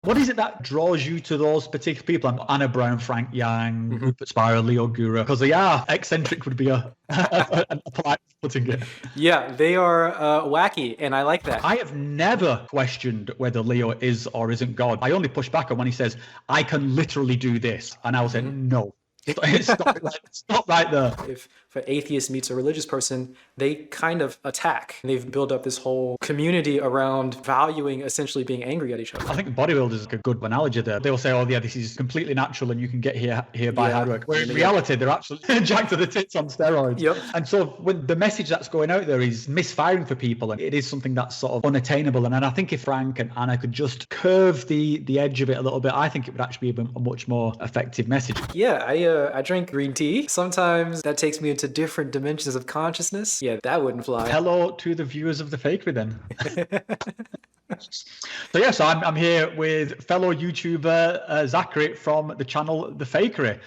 What is it that draws you to those particular people? Anna Brown, Frank Yang, Rupert Spira, Leo Gura, because they are eccentric would be a polite putting it. Yeah, they are wacky, and I like that. I have never questioned whether Leo is or isn't God. I only push back on when he says, I can literally do this. And I will say, no. Stop right there. If an atheist meets a religious person, they kind of attack. They've built up this whole community around valuing essentially being angry at each other. I think bodybuilders is a good analogy there. They'll say, oh yeah, this is completely natural and you can get here by hard work. Where in reality, they're actually jacked to the tits on steroids. Yep. And so when the message that's going out there is misfiring for people, and it is something that's sort of unattainable. And I think if Frank and Anna could just curve the edge of it a little bit, I think it would actually be a much more effective message. Yeah, I drink green tea. Sometimes that takes me into different dimensions of consciousness. Yeah, that wouldn't fly. Hello to the viewers of the Fakery then. So yes, I'm here with fellow YouTuber Zachary from the channel The Fakery.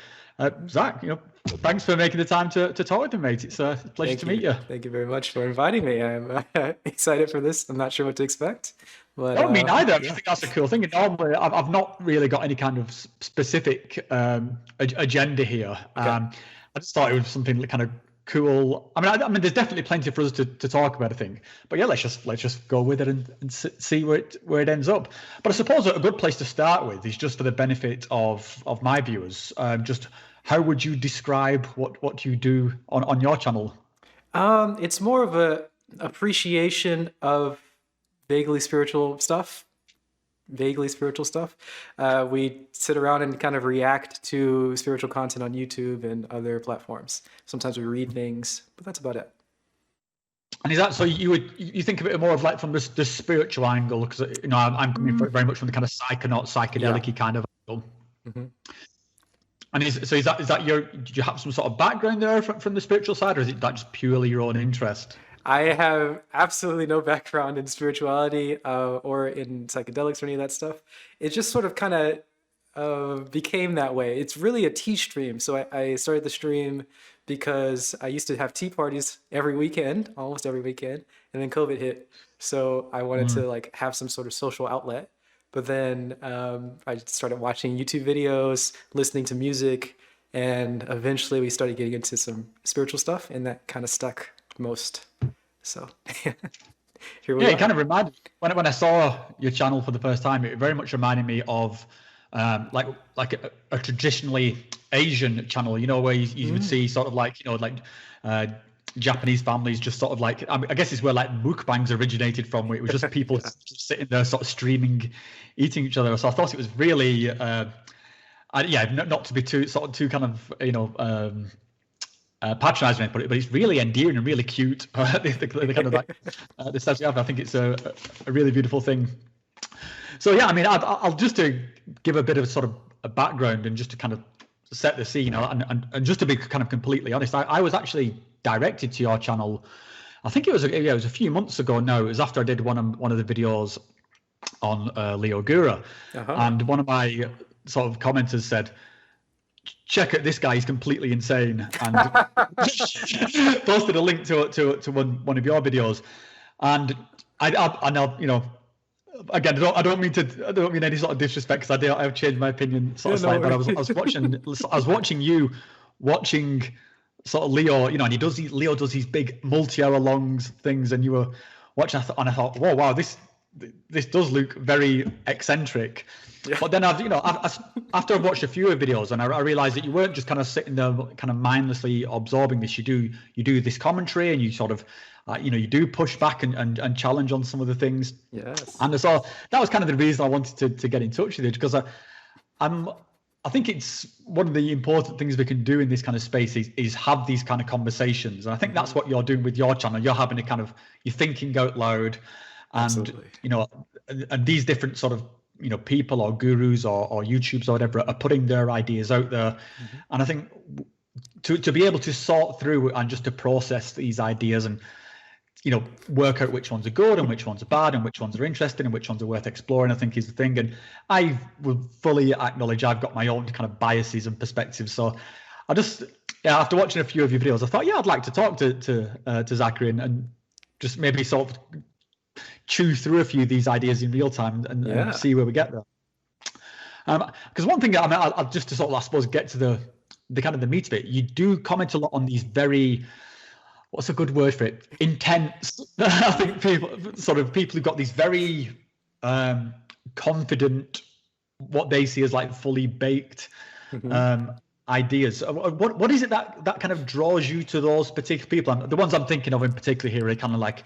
Zach, thanks for making the time to talk with me, mate. It's a pleasure to meet you. Thank you very much for inviting me. I'm excited for this. I'm not sure what to expect. But, I mean, either. I think that's a cool thing. Normally, I've not really got any kind of specific agenda here. Okay. I just thought it was something kind of cool. I mean, there's definitely plenty for us to talk about, I think. But yeah, let's just go with it and see where it ends up. But I suppose a good place to start with is just for the benefit of my viewers. Just how would you describe what you do on your channel? It's more of a appreciation of vaguely spiritual stuff. We sit around and kind of react to spiritual content on YouTube and other platforms. Sometimes we read things, but that's about it. And is that so? You think of it more of like from the spiritual angle, because I'm coming very much from the kind of psychedelic kind of angle. Mm-hmm. And is that do you have some sort of background there from the spiritual side, or is it that just purely your own interest? I have absolutely no background in spirituality or in psychedelics or any of that stuff. It just sort of kind of became that way. It's really a tea stream. So I started the stream because I used to have tea parties almost every weekend, and then COVID hit. So I wanted to like have some sort of social outlet. But then I started watching YouTube videos, listening to music, and eventually we started getting into some spiritual stuff, and that kind of stuck most. So here we are. It kind of reminded me, when I saw your channel for the first time, it very much reminded me of like a traditionally Asian channel, where you would see sort of like Japanese families just sort of like, I guess it's where like mukbangs originated from, where it was just people just sitting there sort of streaming, eating each other. So I thought it was really not to be too kind of patronizing, but it's really endearing and really cute. the kind of like the stuff you have. I think it's a really beautiful thing. So yeah, I mean, I'll just to give a bit of sort of a background and just to kind of set the scene, and just to be kind of completely honest, I was actually directed to your channel. I think it was a few months ago now. It was after I did one of the videos on Leo Gura, and one of my sort of commenters said, check out this guy, he's completely insane, and posted a link to one of your videos. And I know, again, I don't mean any sort of disrespect, because I've changed my opinion sort of slightly. But I was watching you watching sort of Leo, and Leo does these big multi-hour long things, and you were watching, and I thought, whoa, wow, this does look very eccentric. Yeah. But then after I've watched a few of videos, and I realized that you weren't just kind of sitting there kind of mindlessly absorbing this. You do this commentary, and you sort of you do push back and challenge on some of the things. Yes. And so that was kind of the reason I wanted to get in touch with you, because I think it's one of the important things we can do in this kind of space is have these kind of conversations. And I think that's what you're doing with your channel. You're having you're thinking out loud, and Absolutely. And these different sort of people or gurus or YouTubes or whatever are putting their ideas out there. And I think to be able to sort through and just to process these ideas and work out which ones are good and which ones are bad and which ones are interesting and which ones are worth exploring, I think is the thing. And I will fully acknowledge I've got my own kind of biases and perspectives. So I just, after watching a few of your videos, I thought, I'd like to talk to Zachary and just maybe sort of chew through a few of these ideas in real time and see where we get there. Because one thing, I mean, I'll just to sort of, I suppose, get to the kind of the meat of it. You do comment a lot on these very, what's a good word for it? Intense. I think people who've got these very confident, what they see as like fully baked ideas. What is it that kind of draws you to those particular people? And the ones I'm thinking of in particular here are kind of like,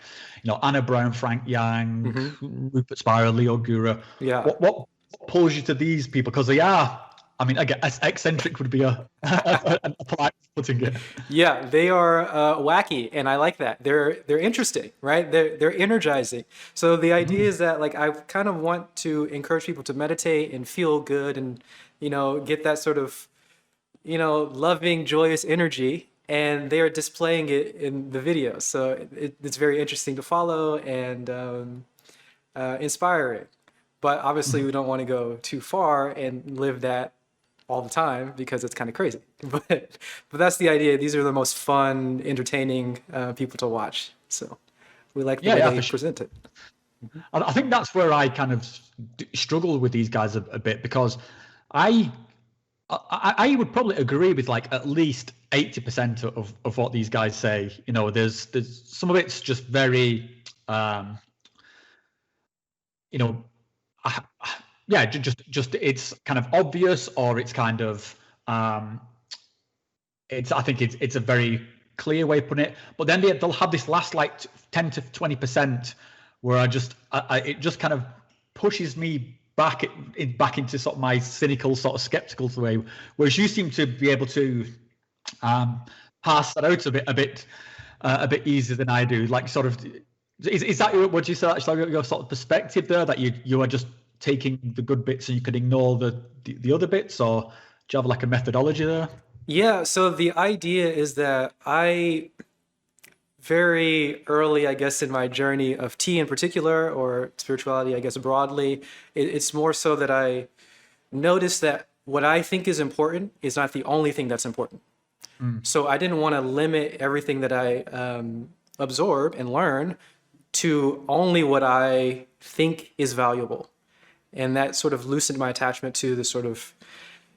Anna Brown, Frank Yang, Rupert Spira, Leo Gura. Yeah. What pulls you to these people? Because they are, I mean, again, eccentric would be a polite putting it. Yeah, they are wacky, and I like that. They're interesting, right? They're energizing. So the idea is that, like, I kind of want to encourage people to meditate and feel good, and get that sort of loving, joyous energy, and they are displaying it in the video. So it's very interesting to follow and inspiring. But obviously, we don't want to go too far and live that all the time because it's kind of crazy. But that's the idea. These are the most fun, entertaining people to watch. So we like the way they present it. I think that's where I kind of struggle with these guys a bit, because I would probably agree with like at least 80% of what these guys say. There's some of it's just very, just it's kind of obvious, or it's kind of, I think it's a very clear way of putting it. But then they'll have this last like 10 to 20% where it just kind of pushes me back into sort of my cynical, sort of skeptical way, whereas you seem to be able to pass that out a bit easier than I do. Like, sort of, is that what you say? Actually, your sort of perspective there, that you are just taking the good bits and you could ignore the other bits, or do you have like a methodology there? Yeah. So the idea is that I very early, I guess, in my journey of tea in particular, or spirituality, I guess, broadly, it's more so that I noticed that what I think is important is not the only thing that's important. So I didn't want to limit everything that I absorb and learn to only what I think is valuable. And that sort of loosened my attachment to the sort of,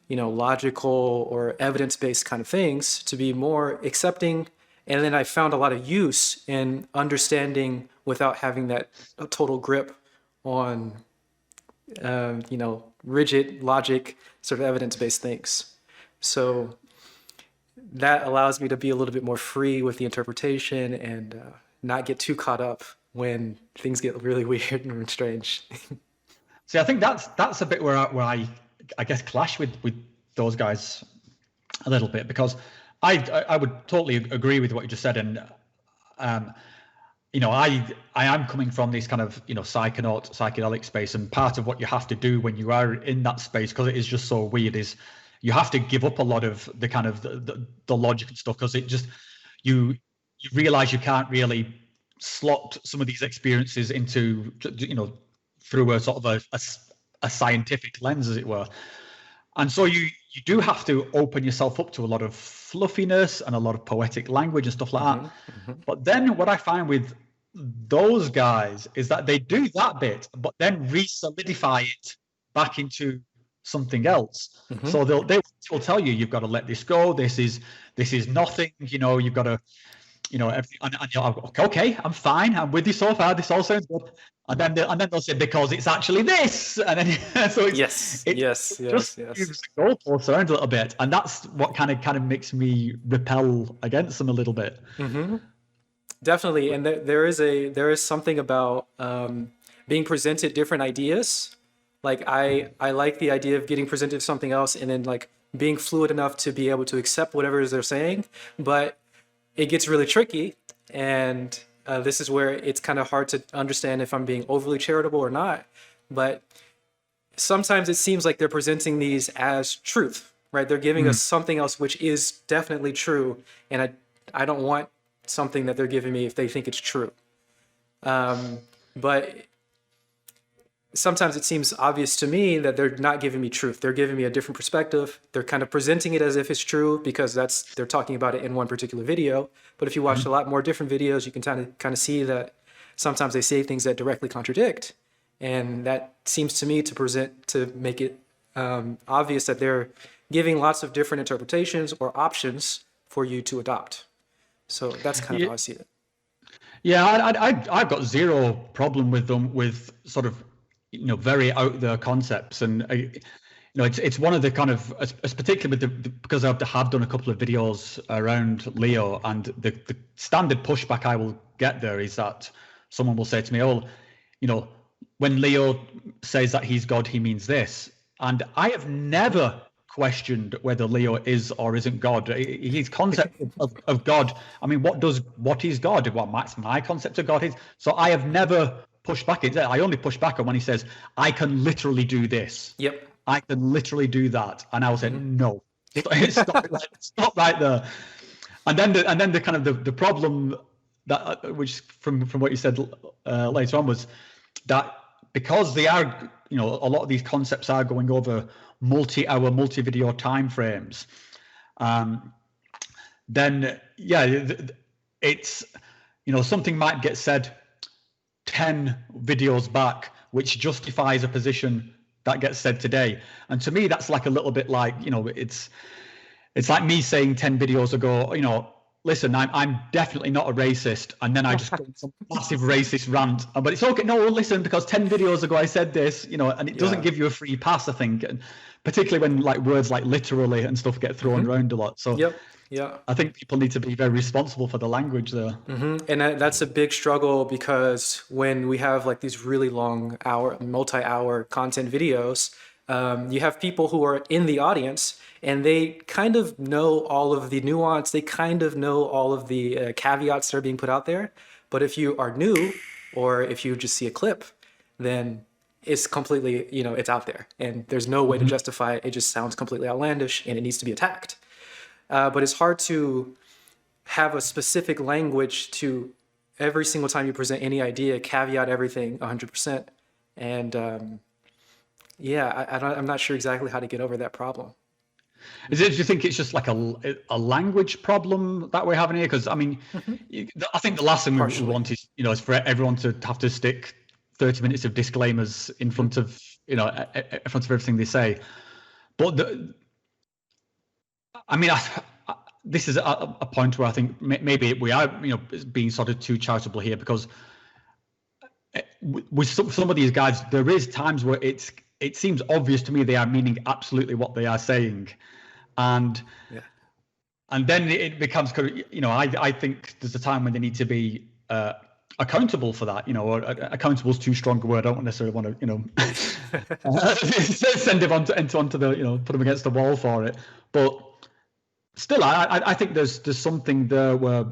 logical or evidence-based kind of things, to be more accepting. And then I found a lot of use in understanding without having that total grip on, rigid logic, sort of evidence-based things. So that allows me to be a little bit more free with the interpretation and not get too caught up when things get really weird and strange. See, I think that's a bit where I guess clash with those guys a little bit, because I would totally agree with what you just said, and I am coming from this kind of psychedelic space, and part of what you have to do when you are in that space, because it is just so weird, is you have to give up a lot of the kind of the logic and stuff, because it just you realize you can't really slot some of these experiences into through a sort of a scientific lens, as it were. And so you do have to open yourself up to a lot of fluffiness and a lot of poetic language and stuff like that. But then what I find with those guys is that they do that bit, but then re-solidify it back into something else. So they will tell you, you've got to let this go. This is nothing. You've got to, everything. And you're like, okay, I'm fine. I'm with you so far. This all sounds good. And then they'll say, because it's actually this. And then so yes. Moves the goalposts around a little bit, and that's what kind of makes me repel against them a little bit. Definitely, and there is something about being presented different ideas. Like I like the idea of getting presented something else, and then like being fluid enough to be able to accept whatever it is they're saying. But it gets really tricky, and this is where it's kind of hard to understand if I'm being overly charitable or not. But sometimes it seems like they're presenting these as truth, right? They're giving us something else which is definitely true, and I don't want something that they're giving me if they think it's true. But sometimes it seems obvious to me that they're not giving me truth. They're giving me a different perspective. They're kind of presenting it as if it's true because they're talking about it in one particular video. But if you watch a lot more different videos, you can kind of see that sometimes they say things that directly contradict. And that seems to me to make it obvious that they're giving lots of different interpretations or options for you to adopt. So that's kind of how I see it. Yeah, I've got zero problem with them with sort of, very out there concepts, and it's one of the kind of, particularly with because I have done a couple of videos around Leo, and the standard pushback I will get there is that someone will say to me, "Oh, when Leo says that he's God, he means this," and I have never questioned whether Leo is or isn't God. His concept of God, I mean, what is God? What my concept of God is. So I have never pushed back. I only push back on when he says, "I can literally do this." Yep. I can literally do that. And I will say, no, stop right there. And then the kind of the problem that, which from what you said later on, was that because they are, a lot of these concepts are going over multi-hour, multi-video time frames, then it's, something might get said 10 videos back, which justifies a position that gets said today. And to me, that's like a little bit like, it's like me saying 10 videos ago, listen, I'm definitely not a racist, and then I just go some massive racist rant. But it's okay. No, listen, because 10 videos ago I said this, and it doesn't give you a free pass, I think, and particularly when like words like literally and stuff get thrown around a lot. So I think people need to be very responsible for the language there. And that's a big struggle, because when we have like these really long multi-hour content videos, you have people who are in the audience and they kind of know all of the nuance, they kind of know all of the caveats that are being put out there. But if you are new, or if you just see a clip, then it's completely, it's out there and there's no way to justify it. It just sounds completely outlandish and it needs to be attacked. But it's hard to have a specific language to every single time you present any idea, caveat everything 100%. And I'm not sure exactly how to get over that problem. Do you think it's just like a language problem that we're having here? Because I mean, I think the last thing we want is, is for everyone to have to stick 30 minutes of disclaimers in front of, in front of everything they say. But this is a point where I think maybe we are, being sort of too charitable here, because with some of these guys, there is times where it seems obvious to me they are meaning absolutely what they are saying, and then it becomes, I think there's a time when they need to be accountable for that, or accountable is too strong a word. I don't necessarily want to, send him onto the, put him against the wall for it, but still, I think there's something there where,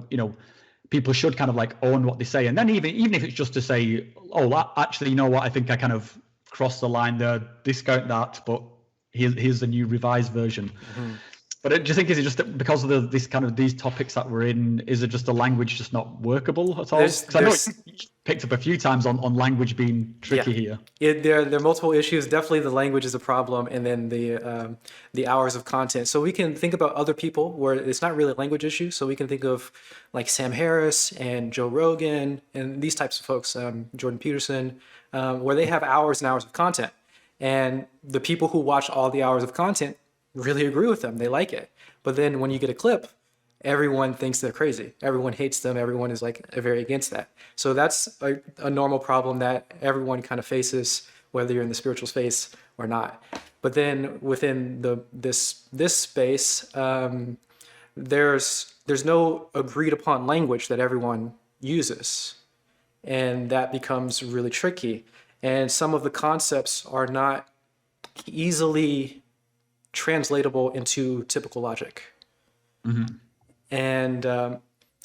people should kind of like own what they say. And then even if it's just to say, oh, actually, what, I think I kind of crossed the line there, discount that, but here's the new revised version. But do you think, is it just because of these topics that we're in, is it just the language just not workable at all? I know it's picked up a few times on language being tricky here. There are multiple issues. Definitely the language is a problem, and then the hours of content. So we can think about other people where it's not really a language issue. So we can think of like Sam Harris and Joe Rogan and these types of folks, Jordan Peterson, where they have hours and hours of content. And the people who watch all the hours of content really agree with them. They like it. But then when you get a clip, everyone thinks they're crazy. Everyone hates them. Everyone is like very against that. So that's a normal problem that everyone kind of faces, whether you're in the spiritual space or not. But then within this space, there's no agreed upon language that everyone uses. And that becomes really tricky. And some of the concepts are not easily translatable into typical logic. And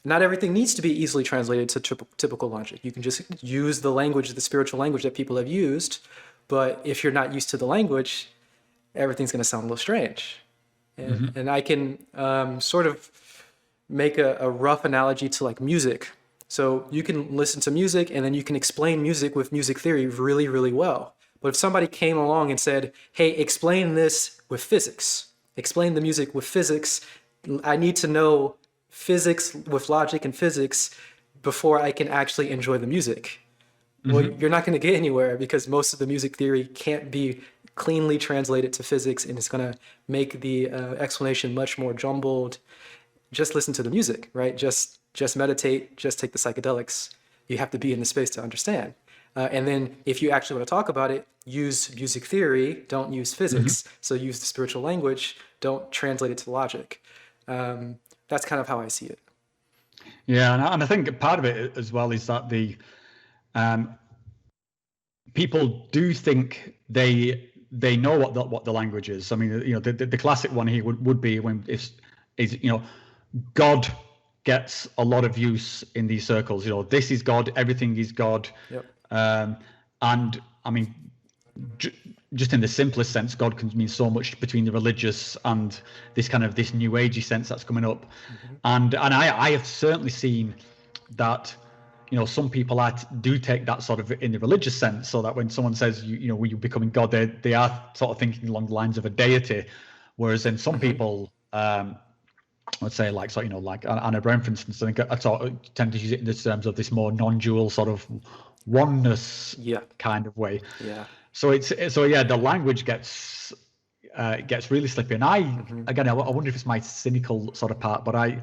not everything needs to be easily translated to typical logic. You can just use the language, the spiritual language that people have used, but if you're not used to the language, everything's going to sound a little strange. And I can sort of make a rough analogy to like music. So you can listen to music and then you can explain music with music theory really, really well. But if somebody came along and said, hey, explain this with physics, explain the music with physics, I need to know physics with logic and physics before I can actually enjoy the music. Well, you're not going to get anywhere, because most of the music theory can't be cleanly translate it to physics, and it's going to make the explanation much more jumbled. Just listen to the music, right? Just meditate, just take the psychedelics. You have to be in the space to understand. And then if you actually want to talk about it, use music theory, don't use physics. So use the spiritual language, don't translate it to logic. That's kind of how I see it. Yeah, and I think part of it as well is that the people do think they know what the language is. I mean, you know, the classic one here would be when is you know, God gets a lot of use in these circles. You know, this is God, everything is God. Yep. And I mean, just in the simplest sense, God can mean so much between the religious and this kind of this new agey sense that's coming up. And I have certainly seen that, you know, some people do take that sort of in the religious sense, so that when someone says, you know, you're becoming God, they are sort of thinking along the lines of a deity, whereas then some people, let's say, like, so, you know, like Anna Brown, for instance, I think I tend to use it in the terms of this more non-dual sort of oneness kind of way. Yeah. So the language gets really slippy, and again, I wonder if it's my cynical sort of part, but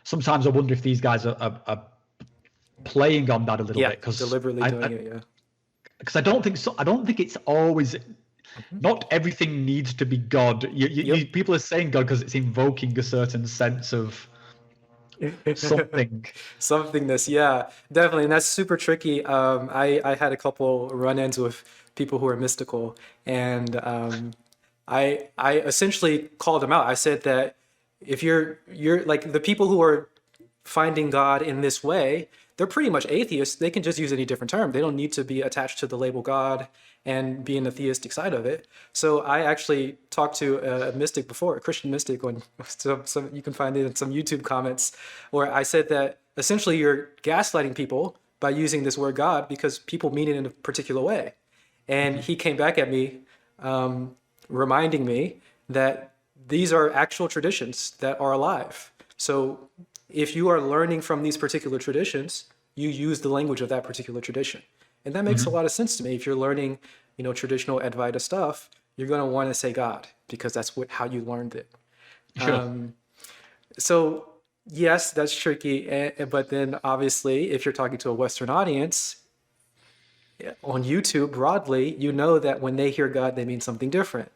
sometimes I wonder if these guys are playing on that a little bit, because deliberately doing it. Because I don't think so. I don't think it's always. Not everything needs to be God. People are saying God because it's invoking a certain sense of something. Somethingness, yeah, definitely. And that's super tricky. I had a couple run-ins with people who are mystical, and I essentially called them out. I said that if you're like the people who are finding God in this way, they're pretty much atheists. They can just use any different term. They don't need to be attached to the label God and be in the theistic side of it. So I actually talked to a mystic before, a Christian mystic, some you can find it in some YouTube comments, where I said that essentially you're gaslighting people by using this word God because people mean it in a particular way. And he came back at me, reminding me that these are actual traditions that are alive. So if you are learning from these particular traditions, you use the language of that particular tradition. And that makes a lot of sense to me. If you're learning, you know, traditional Advaita stuff, you're going to want to say God because that's how you learned it. Sure. So yes, that's tricky. But then obviously, if you're talking to a Western audience on YouTube broadly, you know that when they hear God, they mean something different.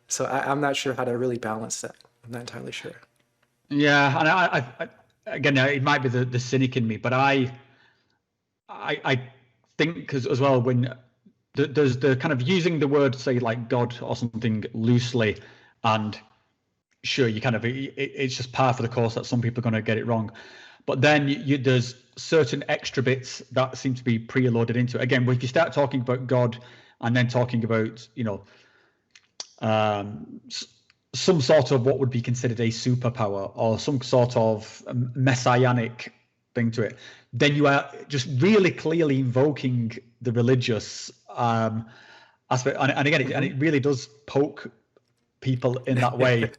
So I'm not sure how to really balance that. I'm not entirely sure. Yeah, and I again, it might be the cynic in me, but I think as well, when there's the kind of using the word, say, like God or something loosely, and sure, you kind of it's just par for the course that some people are going to get it wrong, but then there's certain extra bits that seem to be preloaded into it. Again, if you start talking about God and then talking about, you know, some sort of what would be considered a superpower or some sort of messianic thing to it, then you are just really clearly invoking the religious aspect. And again, and it really does poke people in that way.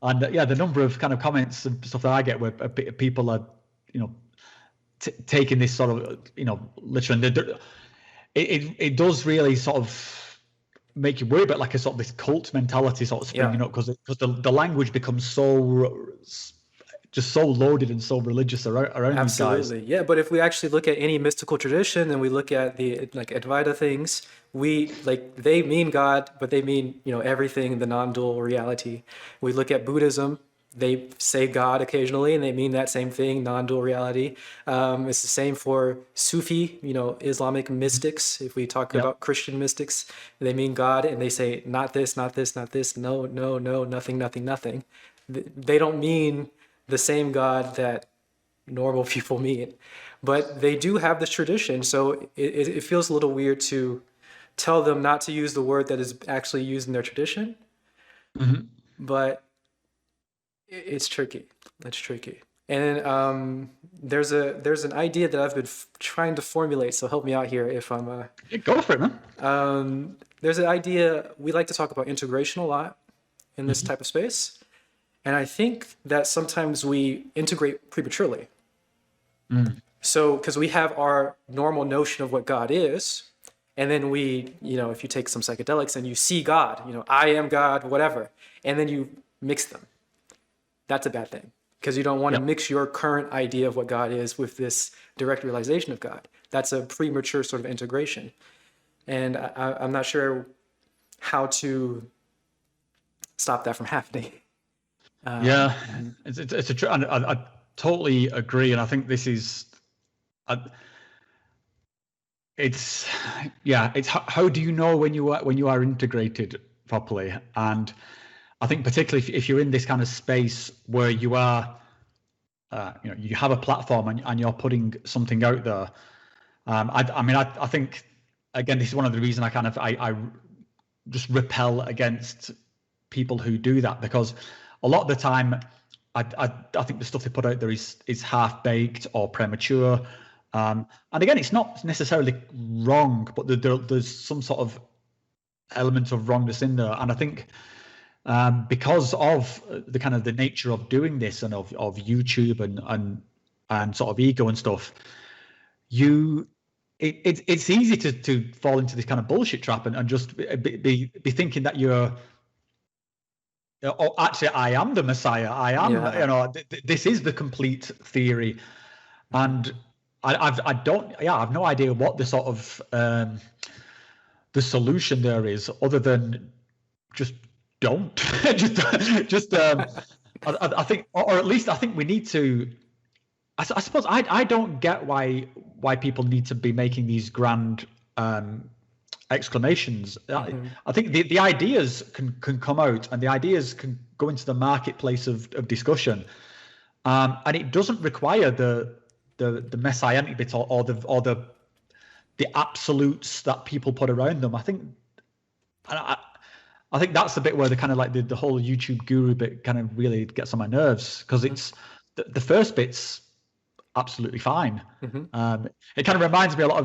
And the number of kind of comments and stuff that I get where people are, you know, taking this sort of, you know, literally, it does really sort of make you worry about like a sort of this cult mentality sort of springing up, because the language becomes just so loaded and so religious around these guys. Absolutely, yeah. But if we actually look at any mystical tradition and we look at the like Advaita things, they mean God, but they mean, you know, everything, the non-dual reality. We look at Buddhism, they say God occasionally, and they mean that same thing, non-dual reality. It's the same for Sufi, you know, Islamic mystics. If we talk about Christian mystics, they mean God, and they say not this, not this, not this, no, no, no, nothing, nothing, nothing. They don't mean the same God that normal people mean, but they do have this tradition. So it feels a little weird to tell them not to use the word that is actually used in their tradition. But it's tricky. That's tricky. And there's an idea that I've been trying to formulate. So help me out here if I'm. Go for it, man. There's an idea, we like to talk about integration a lot in this type of space. And I think that sometimes we integrate prematurely. So, because we have our normal notion of what God is, And then if you take some psychedelics and you see God, I am God, whatever, and then you mix them, that's a bad thing, because you don't want to mix your current idea of what God is with this direct realization of God. That's a premature sort of integration. And I'm not sure how to stop that from happening. It's a true, and I totally agree. And I think this is, it's how do you know when you are integrated properly? And I think particularly if you're in this kind of space where you are, you have a platform and you're putting something out there. I think, again, this is one of the reasons I just repel against people who do that, because a lot of the time I think the stuff they put out there is half baked or premature. And again, it's not necessarily wrong, but there's some sort of element of wrongness in there. And I think because of the nature of doing this and of YouTube and sort of ego and stuff, it's easy to fall into this kind of bullshit trap and just be thinking that you're, oh, actually, I am the Messiah. I am, this is the complete theory. And I have no idea what the sort of the solution there is, other than just don't. I think, or at least I think we need to. I suppose I don't get why people need to be making these grand exclamations. I think the ideas can come out, and the ideas can go into the marketplace of discussion, and it doesn't require the messianic bit or the absolutes that people put around them. I think that's the bit where the kind of like the whole YouTube guru bit kind of really gets on my nerves, because it's the first bit's absolutely fine. It kind of reminds me a lot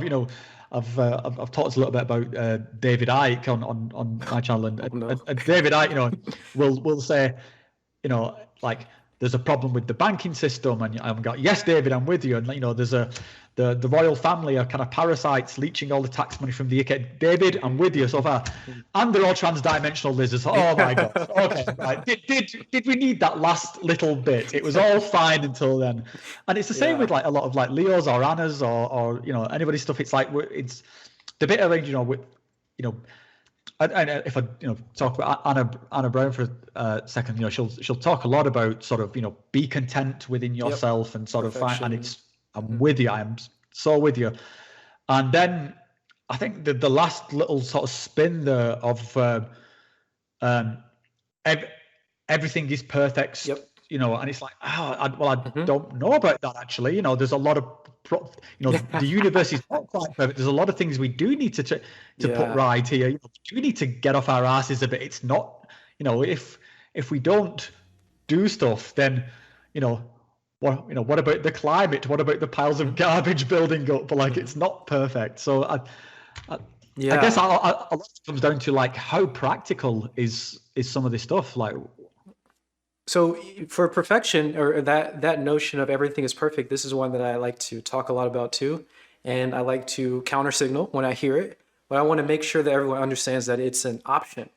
of, I've talked a little bit about David Icke on my channel, and David Icke, will say, like, there's a problem with the banking system, and I've got, yes, David, I'm with you, and there's the royal family are kind of parasites leeching all the tax money from the UK. David, I'm with you so far, and they're all trans-dimensional lizards. Oh my god! Okay, right. Did we need that last little bit? It was all fine until then, and it's the same with like a lot of like Leos or Annas or anybody's stuff. It's like it's the bit around with and if I talk about Anna Brown for a second, she'll talk a lot about sort of be content within yourself and sort of find, and it's. I'm with you. I am so with you. And then I think the last little sort of spin there of everything is perfect, and it's like, I don't know about that actually. There's a lot of, the universe is not quite perfect. There's a lot of things we do need to put right here. We do need to get off our asses a bit. It's not, if we don't do stuff, then, what about the climate? What about the piles of garbage building up? Like, it's not perfect. So I guess a lot of it comes down to like how practical is some of this stuff. Like, so for perfection, or that notion of everything is perfect, this is one that I like to talk a lot about too, and I like to counter signal when I hear it. But I want to make sure that everyone understands that it's an option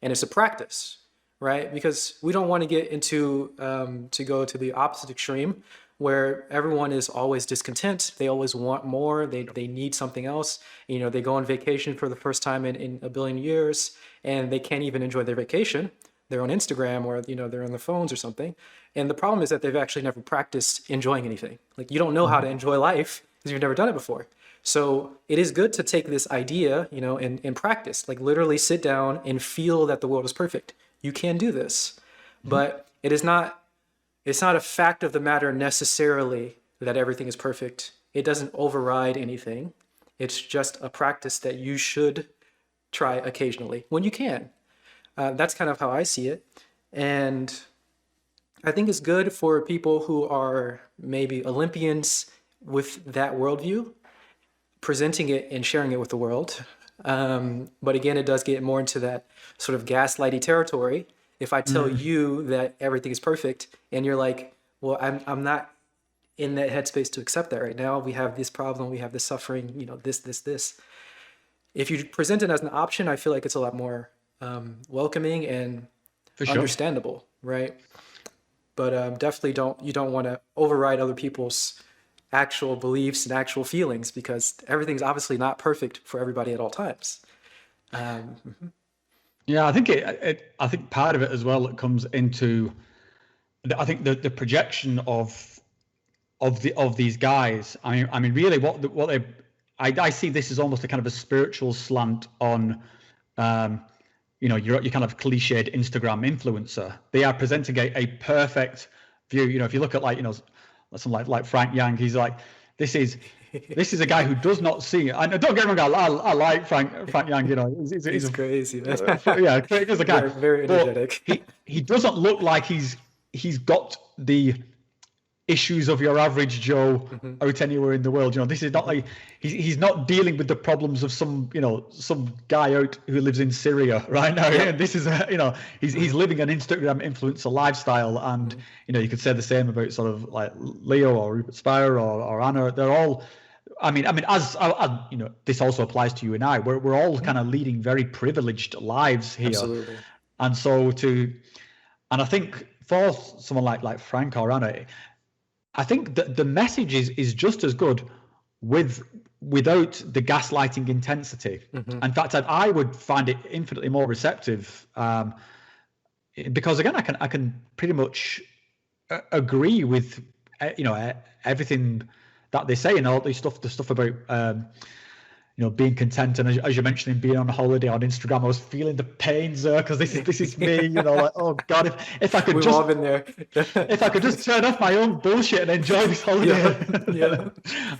and it's a practice. Right? Because we don't want to get into, to go to the opposite extreme where everyone is always discontent. They always want more. They need something else. They go on vacation for the first time in a billion years, and they can't even enjoy their vacation. They're on Instagram, or, they're on their phones or something. And the problem is that they've actually never practiced enjoying anything. Like, you don't know how to enjoy life because you've never done it before. So it is good to take this idea, and practice, like literally sit down and feel that the world is perfect. You can do this, but it's not a fact of the matter necessarily that everything is perfect. It doesn't override anything. It's just a practice that you should try occasionally when you can. That's kind of how I see it. And I think it's good for people who are maybe Olympians with that worldview, presenting it and sharing it with the world. But again, it does get more into that sort of gaslighty territory. If I tell you that everything is perfect and you're like, well, I'm not in that headspace to accept that right now. We have this problem, we have this suffering, this. If you present it as an option, I feel like it's a lot more welcoming and For sure. understandable, right? But definitely you don't want to override other people's actual beliefs and actual feelings, because everything's obviously not perfect for everybody at all times. Um, Yeah, I think I think part of it as well that comes into, I think the projection of these guys. I mean, really, what they, I see this as almost a kind of a spiritual slant on, your kind of cliched Instagram influencer. They are presenting a perfect view. If you look at someone like Frank Yang, he's like, this is a guy who does not see. And don't get me wrong, I like Frank Yang. He's he's a crazy, man. yeah, as a guy, Very, very but energetic. he doesn't look like he's got the issues of your average Joe out anywhere in the world. This is not like he's not dealing with the problems of some guy out who lives in Syria right now. Yep. This is he's living an Instagram influencer lifestyle, and you could say the same about sort of like Leo or Rupert Spira or Anna. They're all. I mean, as this also applies to you and I. We're all kind of leading very privileged lives here, Absolutely. and I think for someone like Frank or Anna, I think that the message is just as good without the gaslighting intensity. In fact, I would find it infinitely more receptive, because again, I can pretty much agree with everything that they say, and all the stuff about being content, and as you're mentioning, being on holiday on Instagram. I was feeling the pains there, because this is me, like, oh God, if I could We've all been there. if I could just turn off my own bullshit and enjoy this holiday. Yeah.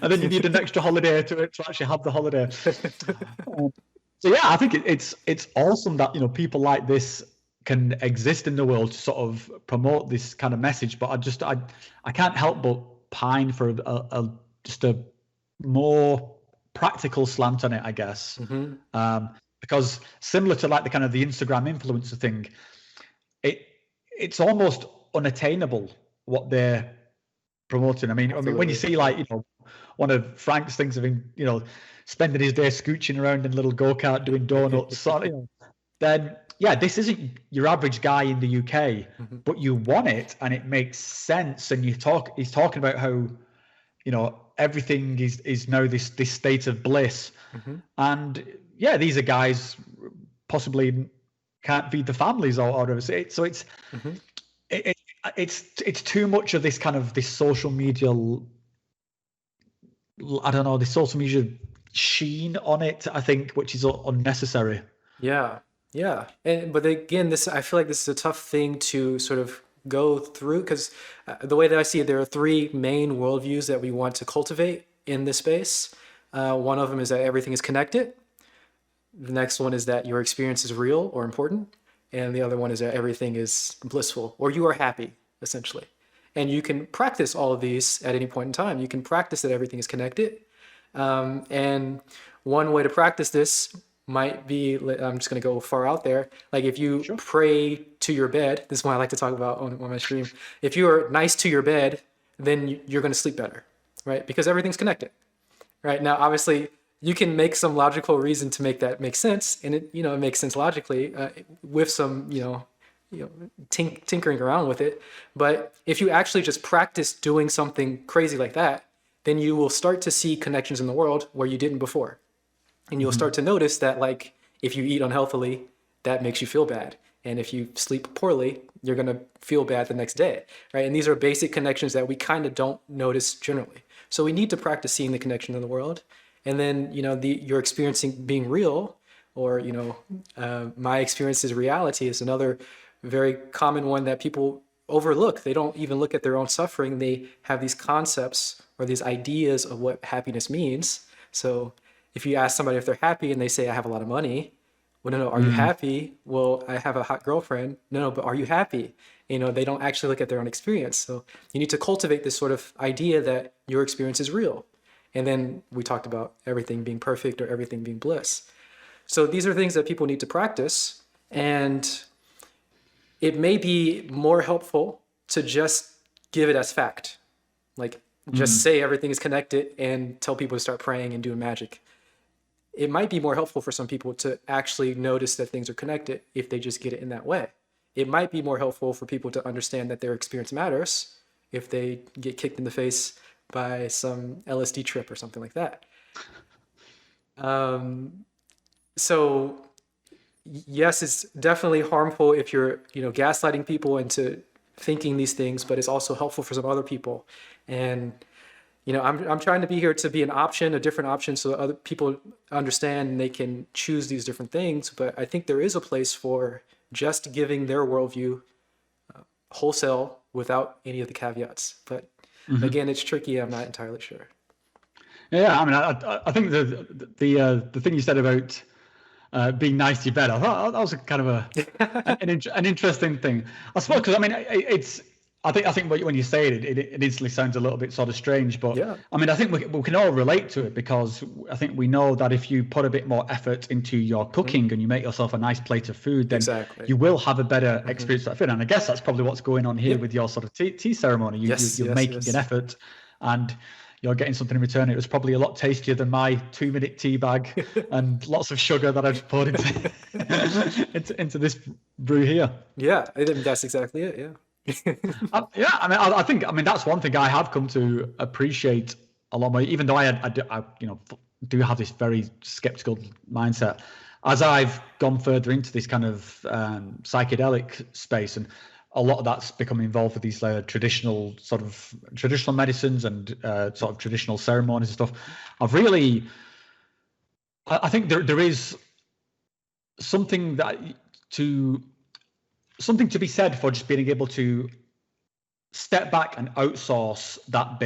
And then you need an extra holiday to actually have the holiday. So yeah, I think it's awesome that people like this can exist in the world to sort of promote this kind of message. But I can't help but pine for just a more practical slant on it, I guess. Because similar to like the kind of the Instagram influencer thing, it's almost unattainable what they're promoting. I mean, when you see like one of Frank's things of him, spending his day scooching around in a little go-kart doing donuts, then yeah, this isn't your average guy in the UK, but you want it and it makes sense. And he's talking about how everything is now this state of bliss, and yeah, these are guys possibly can't feed the families or whatever. So it's too much of this kind of this social media. I don't know, this social media sheen on it, I think, which is unnecessary. Yeah. But again, I feel like this is a tough thing to sort of go through, because the way that I see it, there are three main worldviews that we want to cultivate in this space. One of them is that everything is connected. The next one is that your experience is real or important. And the other one is that everything is blissful, or you are happy, essentially. And you can practice all of these at any point in time. You can practice that everything is connected. And one way to practice this might be, I'm just going to go far out there. Like if you pray to your bed, this is what I like to talk about on my stream. If you are nice to your bed, then you're going to sleep better, right? Because everything's connected, right? Now, obviously, you can make some logical reason to make that make sense, and it makes sense logically with some tinkering around with it. But if you actually just practice doing something crazy like that, then you will start to see connections in the world where you didn't before. And you'll start to notice that, like, if you eat unhealthily, that makes you feel bad. And if you sleep poorly, you're going to feel bad the next day, right? And these are basic connections that we kind of don't notice generally. So we need to practice seeing the connection in the world. And then, you're experiencing being real, or, my experience is reality is another very common one that people overlook. They don't even look at their own suffering. They have these concepts or these ideas of what happiness means. So if you ask somebody if they're happy and they say, I have a lot of money. Well, no, are you happy? Well, I have a hot girlfriend. No, but are you happy? They don't actually look at their own experience. So you need to cultivate this sort of idea that your experience is real. And then we talked about everything being perfect or everything being bliss. So these are things that people need to practice. And it may be more helpful to just give it as fact. Like just say everything is connected and tell people to start praying and doing magic. it might be more helpful for some people to actually notice that things are connected if they just get it in that way. It might be more helpful for people to understand that their experience matters if they get kicked in the face by some LSD trip or something like that. So yes, it's definitely harmful if you're, gaslighting people into thinking these things, but it's also helpful for some other people. And I'm trying to be here to be an option, a different option, so other people understand and they can choose these different things. But I think there is a place for just giving their worldview wholesale without any of the caveats. But again, it's tricky. I'm not entirely sure. Yeah, I mean, I think the thing you said about being nice to your bed, I thought that was a kind of an interesting thing. I suppose because I mean I think when you say it instantly sounds a little bit sort of strange, but yeah. I mean I think we can all relate to it because I think we know that if you put a bit more effort into your cooking and you make yourself a nice plate of food, then you will have a better experience of that food. And I guess that's probably what's going on here with your sort of tea ceremony. You're making an effort and you're getting something in return. It was probably a lot tastier than my 2-minute tea bag and lots of sugar that I've poured into this brew here. Yeah, I think that's exactly it. Yeah. Yeah, I think that's one thing I have come to appreciate a lot more. Even though I do have this very skeptical mindset, as I've gone further into this kind of psychedelic space, and a lot of that's become involved with these traditional medicines and sort of traditional ceremonies and stuff. I think there is something to be said for just being able to step back and outsource that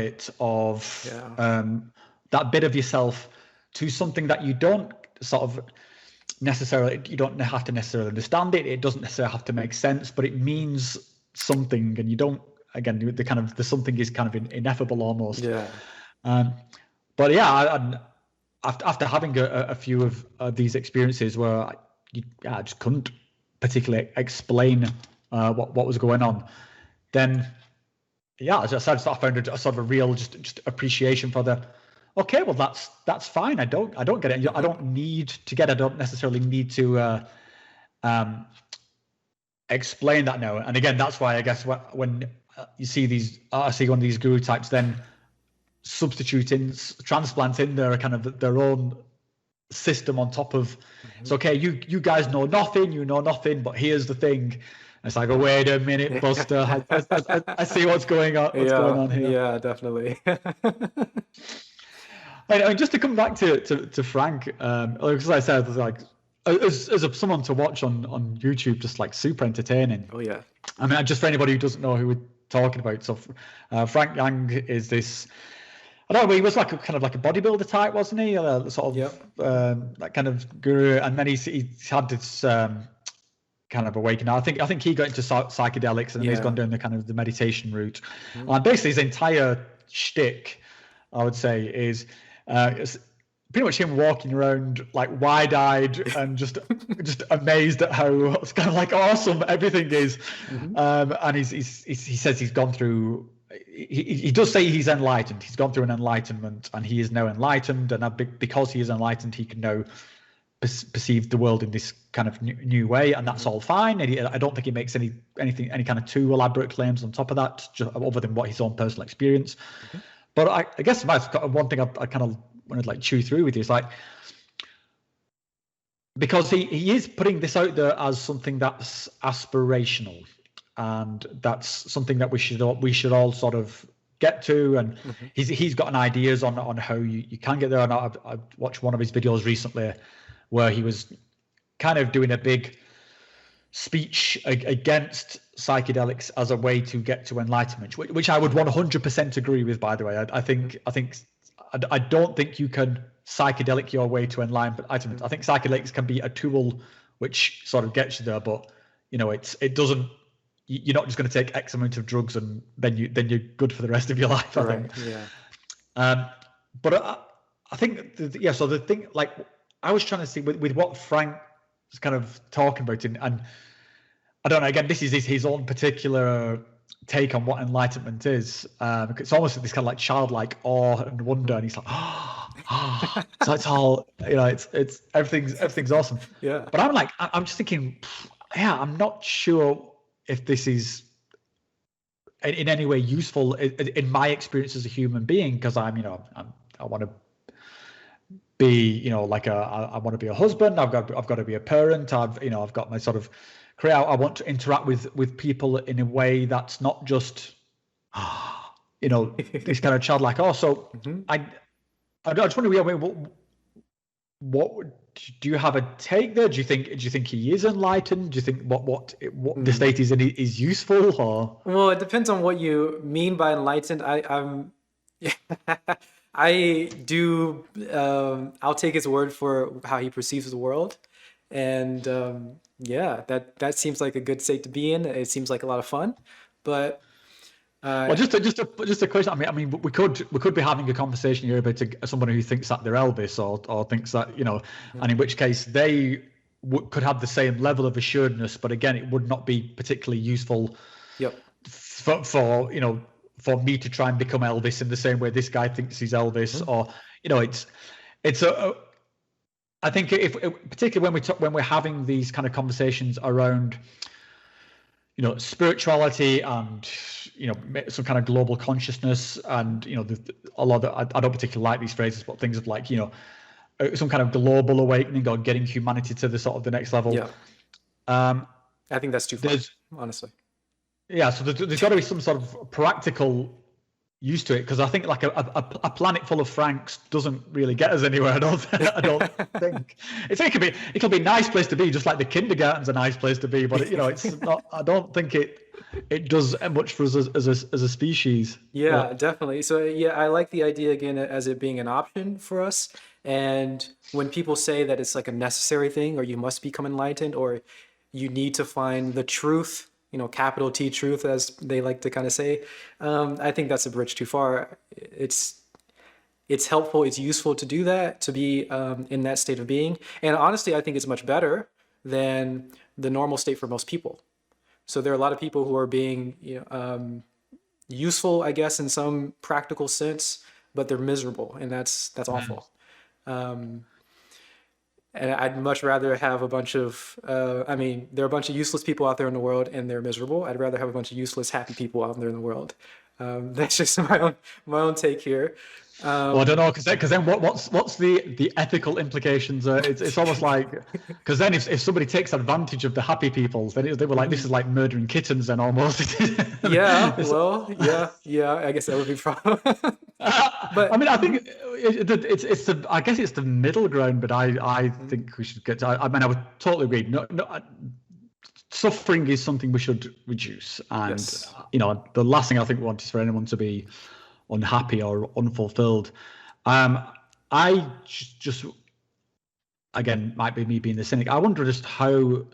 bit of yourself to something that you don't you don't have to necessarily understand it. It doesn't necessarily have to make sense, but it means something, and you don't. Again, the something is kind of ineffable almost. Yeah. But yeah, after having a few of these experiences where I just couldn't particularly explain what was going on, then yeah, as I said, I found a sort of a real just appreciation for okay, well that's fine. I don't get it. I don't need to get it. I don't necessarily need to explain that now. And again, that's why I guess when you see I see one of these guru types then transplant in their kind of their own system on top of it's okay, you guys know nothing, but here's the thing. It's like, oh, wait a minute, Buster. I see what's going on. What's going on here? Yeah, definitely. And just to come back to Frank, as I said, like as someone to watch on YouTube, just like super entertaining. Oh yeah. I mean, just for anybody who doesn't know who we're talking about, so Frank Yang is this. I don't know, he was like a kind of like a bodybuilder type, wasn't he? Sort of that kind of guru, and then he had this kind of awakening. I think he got into psychedelics, and then he's gone down the kind of the meditation route. And basically, his entire shtick, I would say, is pretty much him walking around like wide-eyed and just amazed at how it's kind of like awesome everything is. And he says he's gone through. He does say he's enlightened. He's gone through an enlightenment, and he is now enlightened. And because he is enlightened, he can now perceive the world in this kind of new way, and that's all fine. And I don't think he makes any kind of too elaborate claims on top of that, other than what his own personal experience. But I guess one thing I kind of wanted to like chew through with you is like, because he is putting this out there as something that's aspirational. And that's something that we should all sort of get to, and he's got ideas on how you can get there. And I watched one of his videos recently where he was kind of doing a big speech against psychedelics as a way to get to enlightenment, which I would 100% agree with. By the way, I don't think you can psychedelic your way to enlightenment. I think psychedelics can be a tool which sort of gets you there, but it doesn't. You're not just going to take X amount of drugs and then you're good for the rest of your life. I think. Yeah. But I think So the thing, like, I was trying to see with what Frank was kind of talking about, and I don't know. Again, this is his own particular take on what enlightenment is. It's almost this kind of like childlike awe and wonder, and he's like, oh, So it's all, it's everything's awesome. Yeah. But I'm like, I'm just thinking, yeah, I'm not sure if this is in any way useful in my experience as a human being, because I want to be, like I want to be a husband. I've got to be a parent. I've got my sort of career. I want to interact with people in a way that's not just, this kind of childlike. Oh, so I just wonder, what do you have a take there? Do you think he is enlightened? Do you think what the state is in is useful, or? Well, it depends on what you mean by enlightened. I'm I do I'll take his word for how he perceives the world. And yeah, that seems like a good state to be in. It seems like a lot of fun. But Well, just a question. I mean, we could be having a conversation here about somebody who thinks that they're Elvis, or thinks that, and in which case they could have the same level of assuredness, but again, it would not be particularly useful. Yep. For me to try and become Elvis in the same way this guy thinks he's Elvis, or it's I think if particularly when we're having these kind of conversations around spirituality and some kind of global consciousness, and a lot of, I don't particularly like these phrases, but things of like some kind of global awakening or getting humanity to the sort of the next level. Yeah. I think that's too far, honestly. Yeah, so there's got to be some sort of practical use to it, because I think like a planet full of Franks doesn't really get us anywhere. I don't think. It could be a nice place to be, just like the kindergarten's a nice place to be, but it's not. I don't think it does much for us as a species. Yeah, definitely. So yeah, I like the idea again as it being an option for us. And when people say that it's like a necessary thing, or you must become enlightened, or you need to find the truth, capital T truth, as they like to kind of say, I think that's a bridge too far. It's helpful, it's useful to do that, to be in that state of being. And honestly, I think it's much better than the normal state for most people. So there are a lot of people who are being useful, I guess, in some practical sense, but they're miserable, and that's awful. And I'd much rather have a bunch of, there are a bunch of useless people out there in the world, and they're miserable. I'd rather have a bunch of useless, happy people out there in the world. That's just my own take here. Well, I don't know, because then what's the ethical implications? It's almost like, because then if somebody takes advantage of the happy people, then they were like, this is like murdering kittens, then almost. Yeah, well, yeah, I guess that would be a problem. But I think I guess it's the middle ground, but I think we should get to, I would totally agree. No, suffering is something we should reduce, and yes. The last thing I think we want is for anyone to be unhappy or unfulfilled. I just again, might be me being the cynic, I wonder just how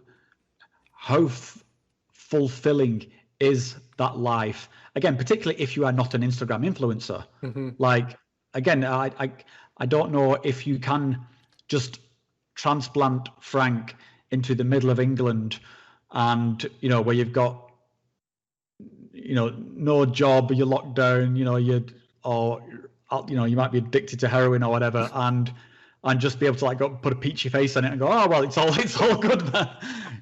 fulfilling is that life, again, particularly if you are not an Instagram influencer. Like, again, I don't know if you can just transplant Frank into the middle of England, and where you've got no job, you're locked down, you might be addicted to heroin or whatever, and just be able to like go put a peachy face on it and go, oh well, it's all good, man.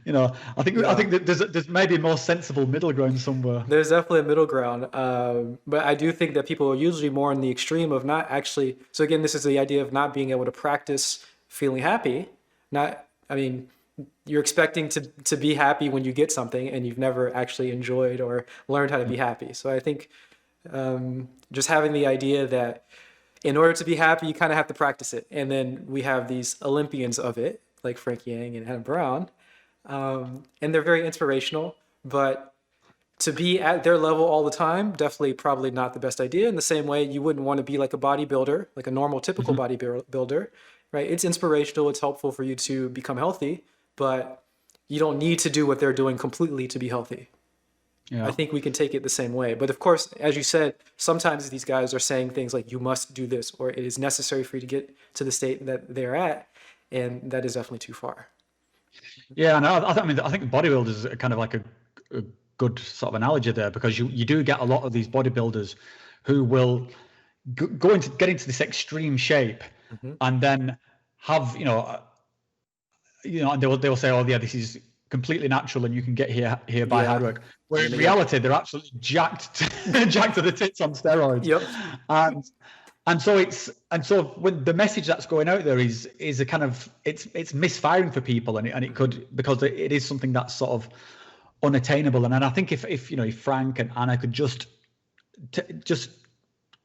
I think that there's maybe a more sensible middle ground somewhere. There's definitely a middle ground, but I do think that people are usually more in the extreme of not actually. So again, this is the idea of not being able to practice feeling happy. You're expecting to be happy when you get something, and you've never actually enjoyed or learned how to be happy. So I think just having the idea that in order to be happy, you kind of have to practice it. And then we have these Olympians of it, like Frank Yang and Adam Brown, and they're very inspirational. But to be at their level all the time, definitely probably not the best idea. In the same way, you wouldn't want to be like a bodybuilder, like a normal, typical bodybuilder, right? It's inspirational. It's helpful for you to become healthy, but you don't need to do what they're doing completely to be healthy. Yeah. I think we can take it the same way. But of course, as you said, sometimes these guys are saying things like, you must do this, or it is necessary for you to get to the state that they're at. And that is definitely too far. Yeah, and I think bodybuilders are kind of like a good sort of analogy there, because you do get a lot of these bodybuilders who will get into this extreme shape, and then have and they'll say, oh yeah, this is completely natural and you can get here by hard work. Where in reality they're absolutely jacked to the tits on steroids. Yep. And so when the message that's going out there is a kind of it's misfiring for people, and it could, because it is something that's sort of unattainable. And I think if Frank and Anna could just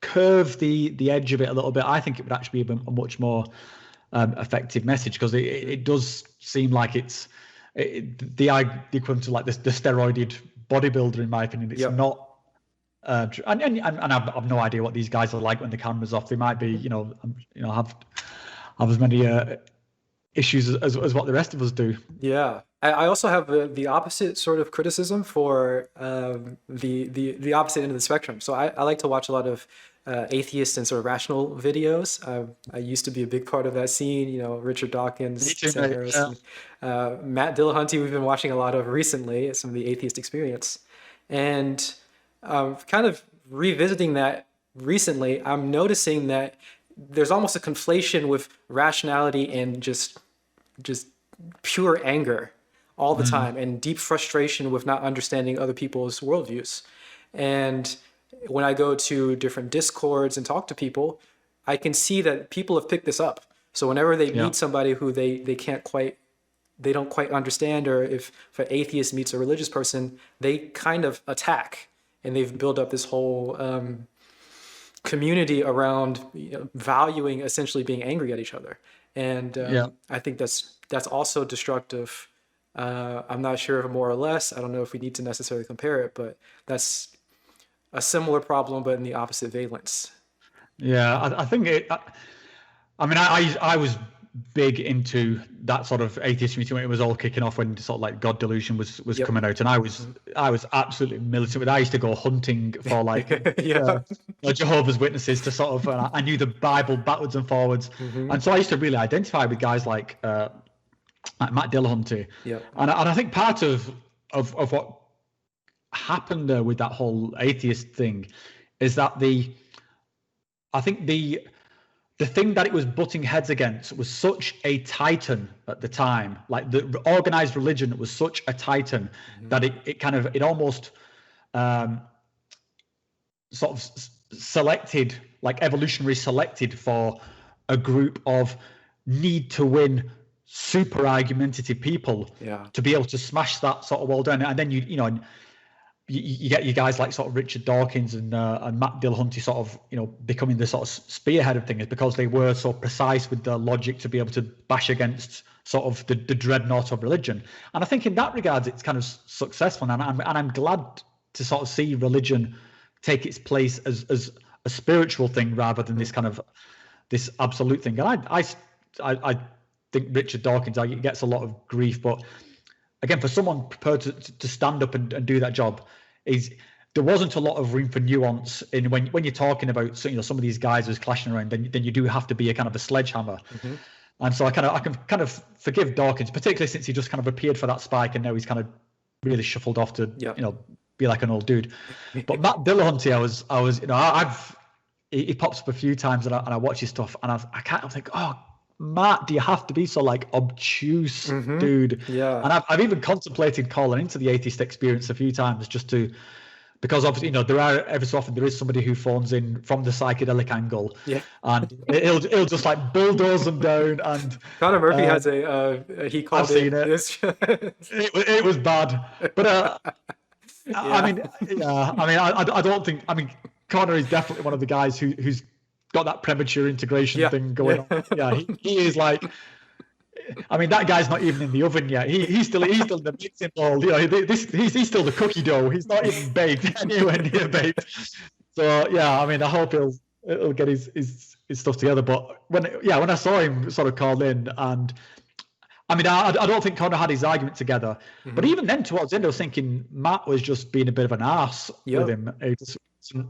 curve the edge of it a little bit, I think it would actually be a much more effective message, because it does seem like it's the equivalent to like the steroided bodybuilder, in my opinion. It's not. And I've no idea what these guys are like when the camera's off. They might be, have as many issues as what the rest of us do. Yeah, I also have the opposite sort of criticism for the opposite end of the spectrum. So I like to watch a lot of atheist and sort of rational videos. I used to be a big part of that scene. Richard Dawkins, Sam Harris, Matt Dillahunty. We've been watching a lot of recently, some of the atheist experience, and kind of revisiting that recently, I'm noticing that there's almost a conflation with rationality and just pure anger all the time, and deep frustration with not understanding other people's worldviews. And when I go to different discords and talk to people, I can see that people have picked this up. So whenever they meet somebody who they don't quite understand, or if an atheist meets a religious person, they kind of attack. And they've built up this whole community around valuing essentially being angry at each other. And I think that's also destructive. I'm not sure if more or less. I don't know if we need to necessarily compare it, but that's a similar problem, but in the opposite valence. Yeah, I think I was big into that sort of atheist community when it was all kicking off, when sort of like God delusion was coming out, and I was absolutely militant with it. I used to go hunting for like Jehovah's Witnesses to sort of I knew the Bible backwards and forwards, and so I used to really identify with guys like Matt Dillahunty, and I think part of what happened with that whole atheist thing is that I think the thing that it was butting heads against was such a titan at the time. Like the organized religion was such a titan that it almost sort of selected, like evolutionary selected for a group of need to win, super argumentative people to be able to smash that sort of wall down. And then you get you guys like sort of Richard Dawkins and Matt Dillahunty sort of becoming the sort of spearhead of things, because they were so precise with their logic to be able to bash against sort of the dreadnought of religion. And I think in that regard it's kind of successful, and I'm glad to sort of see religion take its place as a spiritual thing rather than this kind of this absolute thing. And I think Richard Dawkins gets a lot of grief, but again, for someone prepared to stand up and do that job, there wasn't a lot of room for nuance in when you're talking about some of these guys who's clashing around. Then you do have to be a kind of a sledgehammer, and so I can kind of forgive Dawkins, particularly since he just kind of appeared for that spike and now he's kind of really shuffled off to be like an old dude. But Matt Dillahunty, he pops up a few times and I watch his stuff and I think, oh, Matt, do you have to be so like obtuse, dude? Yeah. And I've even contemplated calling into the atheist experience a few times because obviously there are every so often there is somebody who phones in from the psychedelic angle, and he'll just like bulldoze them down. And Conor Murphy has he called I've seen it. It was bad, but I don't think. I mean, Conor is definitely one of the guys who's got that premature integration thing going on. Yeah, he is like. I mean, that guy's not even in the oven yet. He's still in the mixing bowl. He's still the cookie dough. He's not even baked, anywhere near baked. So yeah, I mean, I hope he'll get his stuff together. But when I saw him sort of called in, and I mean, I don't think Conor had his argument together. But even then, towards the end, I was thinking Matt was just being a bit of an arse with him. He just wasn't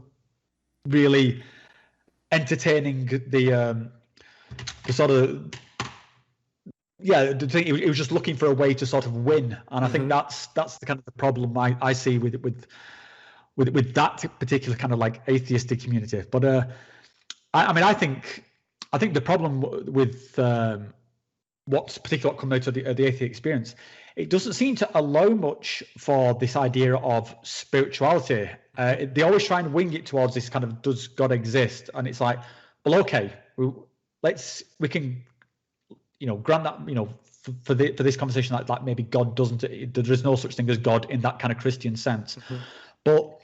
really entertaining the sort of. Yeah, he was just looking for a way to sort of win, and I think that's the kind of the problem I see with that particular kind of like atheistic community. But I mean, I think the problem with what's particularly what comes out of the atheist experience, it doesn't seem to allow much for this idea of spirituality. They always try and wing it towards this kind of, does God exist? And it's like, well, okay, we can, grant that, for this conversation, like maybe God doesn't, there is no such thing as God in that kind of Christian sense. But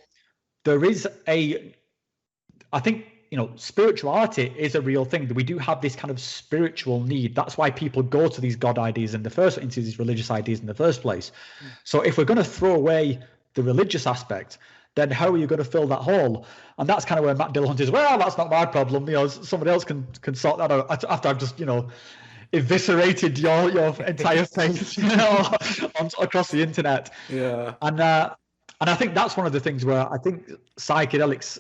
there is I think, spirituality is a real thing. We do have this kind of spiritual need. That's why people go to these God ideas into these religious ideas in the first place. So if we're going to throw away the religious aspect, then how are you going to fill that hole? And that's kind of where Matt Dillahunty is. Well, that's not my problem. Somebody else can sort that out after I've just, eviscerated your entire faith, across the internet. Yeah. And I think that's one of the things where I think psychedelics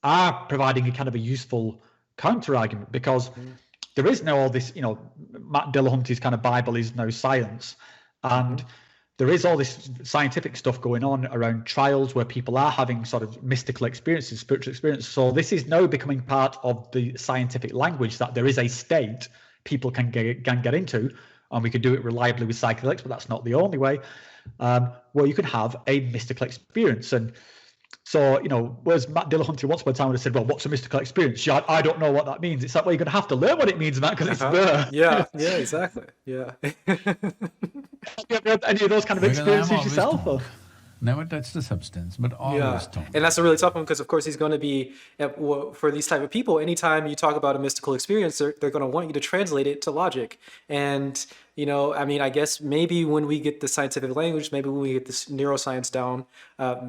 are providing a kind of a useful counter argument, because there is now all this, Matt Dillahunty's kind of Bible is now science, and there is all this scientific stuff going on around trials where people are having sort of mystical experiences, spiritual experiences. So this is now becoming part of the scientific language, that there is a state people can get into, and we can do it reliably with psychedelics, but that's not the only way, where you can have a mystical experience. And so, whereas Matt Dillahunty once upon a time would have said, well, what's a mystical experience? Yeah, I don't know what that means. It's like, well, you're going to have to learn what it means, Matt, because it's there. Yeah, exactly. Yeah. Have you ever had any of those kind of experiences yourself? Or? Never touched the substance, but always tongue. And that's a really tough one, because of course he's going to be, for these type of people, anytime you talk about a mystical experience, they're going to want you to translate it to logic. And, I guess maybe when we get the scientific language, maybe when we get this neuroscience down,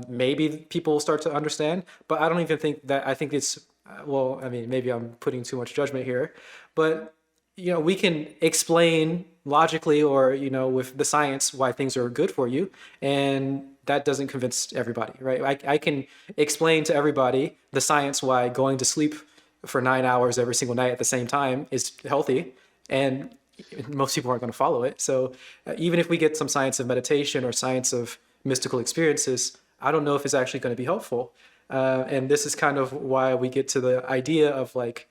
maybe people will start to understand. But I don't even think that, I think it's, maybe I'm putting too much judgment here, but we can explain logically or, with the science why things are good for you. And that doesn't convince everybody, right? I can explain to everybody the science why going to sleep for 9 hours every single night at the same time is healthy. And most people aren't going to follow it. So even if we get some science of meditation or science of mystical experiences, I don't know if it's actually going to be helpful. And this is kind of why we get to the idea of like,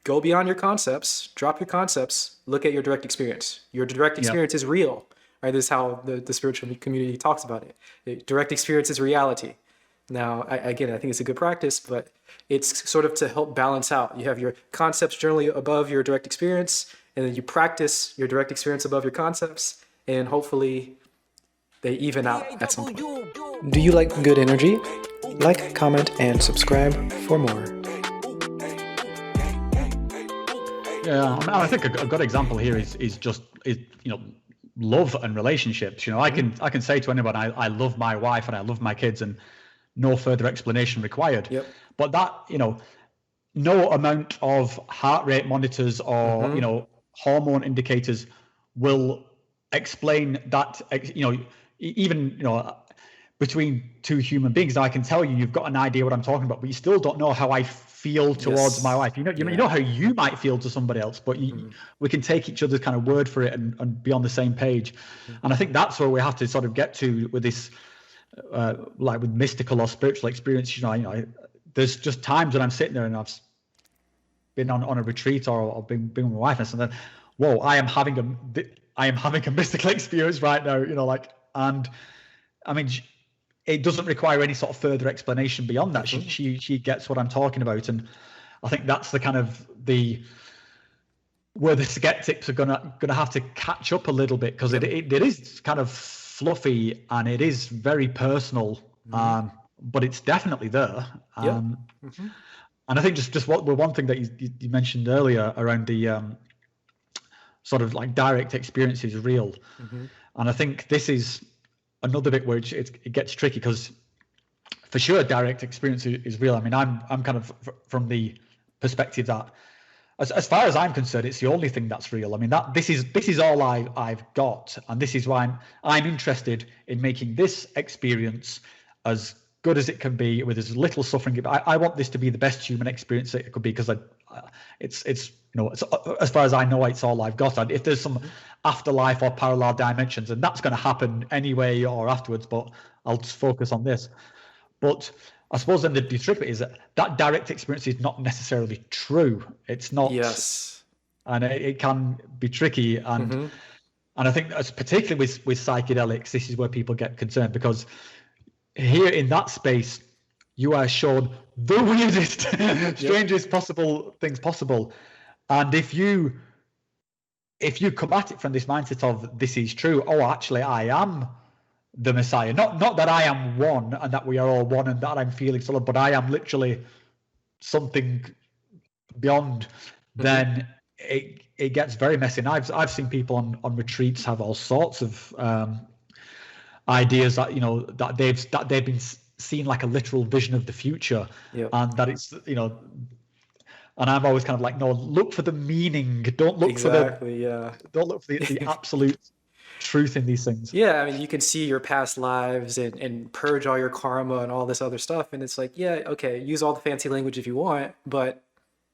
go beyond your concepts, drop your concepts, look at your direct experience. Your direct experience is real, right? This is how the spiritual community talks about it. The direct experience is reality. Now, I think it's a good practice, but it's sort of to help balance out. You have your concepts generally above your direct experience, and then you practice your direct experience above your concepts, and hopefully they even out at some point. Do you like good energy? Like, comment, and subscribe for more. Yeah, I think a good example here is love and relationships. I can say to anyone, I love my wife and I love my kids, and no further explanation required. Yep. But that, no amount of heart rate monitors or hormone indicators will explain that. Even between two human beings, I can tell you've got an idea what I'm talking about, but you still don't know how I feel towards my wife. You know how you might feel to somebody else, but we can take each other's kind of word for it and be on the same page. And I think that's where we have to sort of get to with this, like with mystical or spiritual experience. There's just times when I'm sitting there and I've been on a retreat or been with my wife, and then, whoa, I am having a mystical experience right now. And I mean, it doesn't require any sort of further explanation beyond that. She gets what I'm talking about, and I think that's the kind of where the skeptics are gonna have to catch up a little bit, because it is kind of fluffy and it is very personal, but it's definitely there. And I think just one thing that you mentioned earlier around the sort of like direct experience is real, and I think this is another bit where it gets tricky, because for sure direct experience is real. I mean, I'm kind of from the perspective that as far as I'm concerned, it's the only thing that's real. I mean, this is all I've got, and this is why I'm interested in making this experience as good as it can be with as little suffering. I want this to be the best human experience it could be, because it's as far as I know, it's all I've got. And if there's some afterlife or parallel dimensions, and that's going to happen anyway or afterwards, but I'll just focus on this. But I suppose then the trick is that direct experience is not necessarily true. It's not. Yes. And it can be tricky. And I think that's particularly with psychedelics, this is where people get concerned, because here in that space, you are shown the weirdest, strangest possible things possible. And if you come at it from this mindset of this is true, oh, actually, I am the Messiah. Not that I am one and that we are all one and that I'm feeling solid, but I am literally something beyond, then it gets very messy. And I've seen people on retreats have all sorts of ideas that, you know, that they've been seeing like a literal vision of the future, and that it's, you know, and I'm always kind of like, no, look for the meaning. Don't look for the absolute truth in these things. Yeah, I mean, you can see your past lives and purge all your karma and all this other stuff, and it's like, yeah, okay, use all the fancy language if you want, but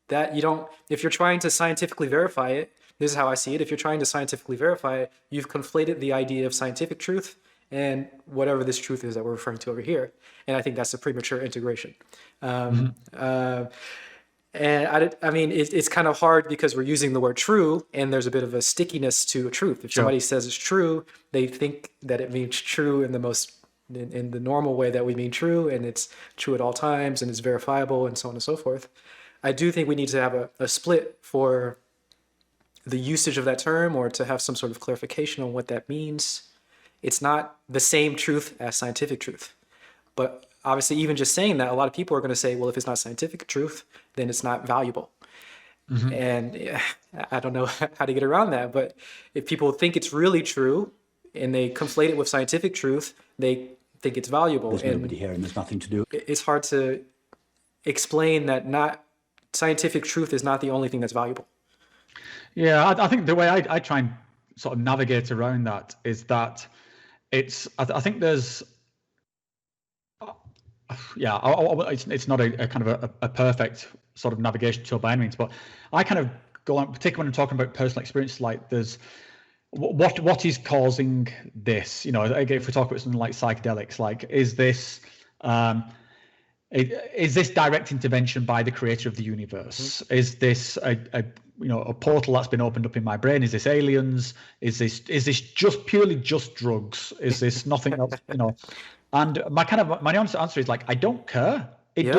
that you don't, if you're trying to scientifically verify it, this is how I see it, if you're trying to scientifically verify it, you've conflated the idea of scientific truth and whatever this truth is that we're referring to over here. And I think that's a premature integration. And I mean, it's kind of hard because we're using the word true, and there's a bit of a stickiness to truth. If somebody says it's true, they think that it means true in the normal way that we mean true, and it's true at all times, and it's verifiable, and so on and so forth. I do think we need to have a split for the usage of that term, or to have some sort of clarification on what that means. It's not the same truth as scientific truth. But obviously, even just saying that, a lot of people are going to say, well, if it's not scientific truth, then it's not valuable. And I don't know how to get around that. But if people think it's really true and they conflate it with scientific truth, they think it's valuable. There's nobody here and there's nothing to do. It's hard to explain that scientific truth is not the only thing that's valuable. Yeah, I think the way I try and sort of navigate around that is that I think there's, it's not a kind of a perfect sort of navigation tool by any means, but I kind of go on, particularly when I'm talking about personal experience, like there's what is causing this, you know, again, if we talk about something like psychedelics, like is this direct intervention by the creator of the universe? Is this a portal that's been opened up in my brain? Is this aliens? Is this just purely just drugs? Is this nothing else? You know, and my honest answer is like, I don't care. It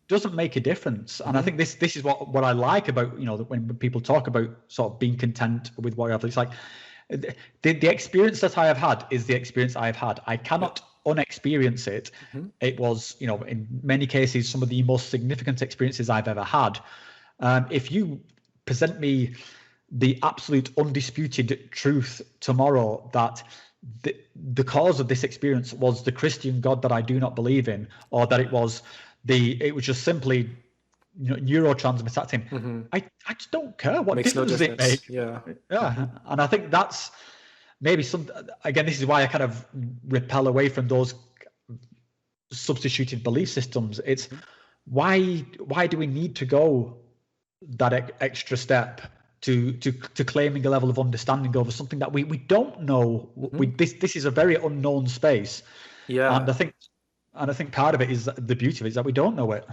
doesn't make a difference. And I think this is what I like about, you know, when people talk about sort of being content with what you have. It's like the experience that I have had is the experience I have had. I cannot unexperience it. It was, you know, in many cases, some of the most significant experiences I've ever had. If you present me the absolute undisputed truth tomorrow that the cause of this experience was the Christian God that I do not believe in, or that it was just simply, you know, neurotransmitter acting, I just don't care. What difference does it make? Yeah. And I think that's maybe again, this is why I kind of repel away from those substituted belief systems. It's why do we need to go that extra step to claiming a level of understanding over something that we don't know? This is a very unknown space. And I think part of it is the beauty of it is that we don't know it.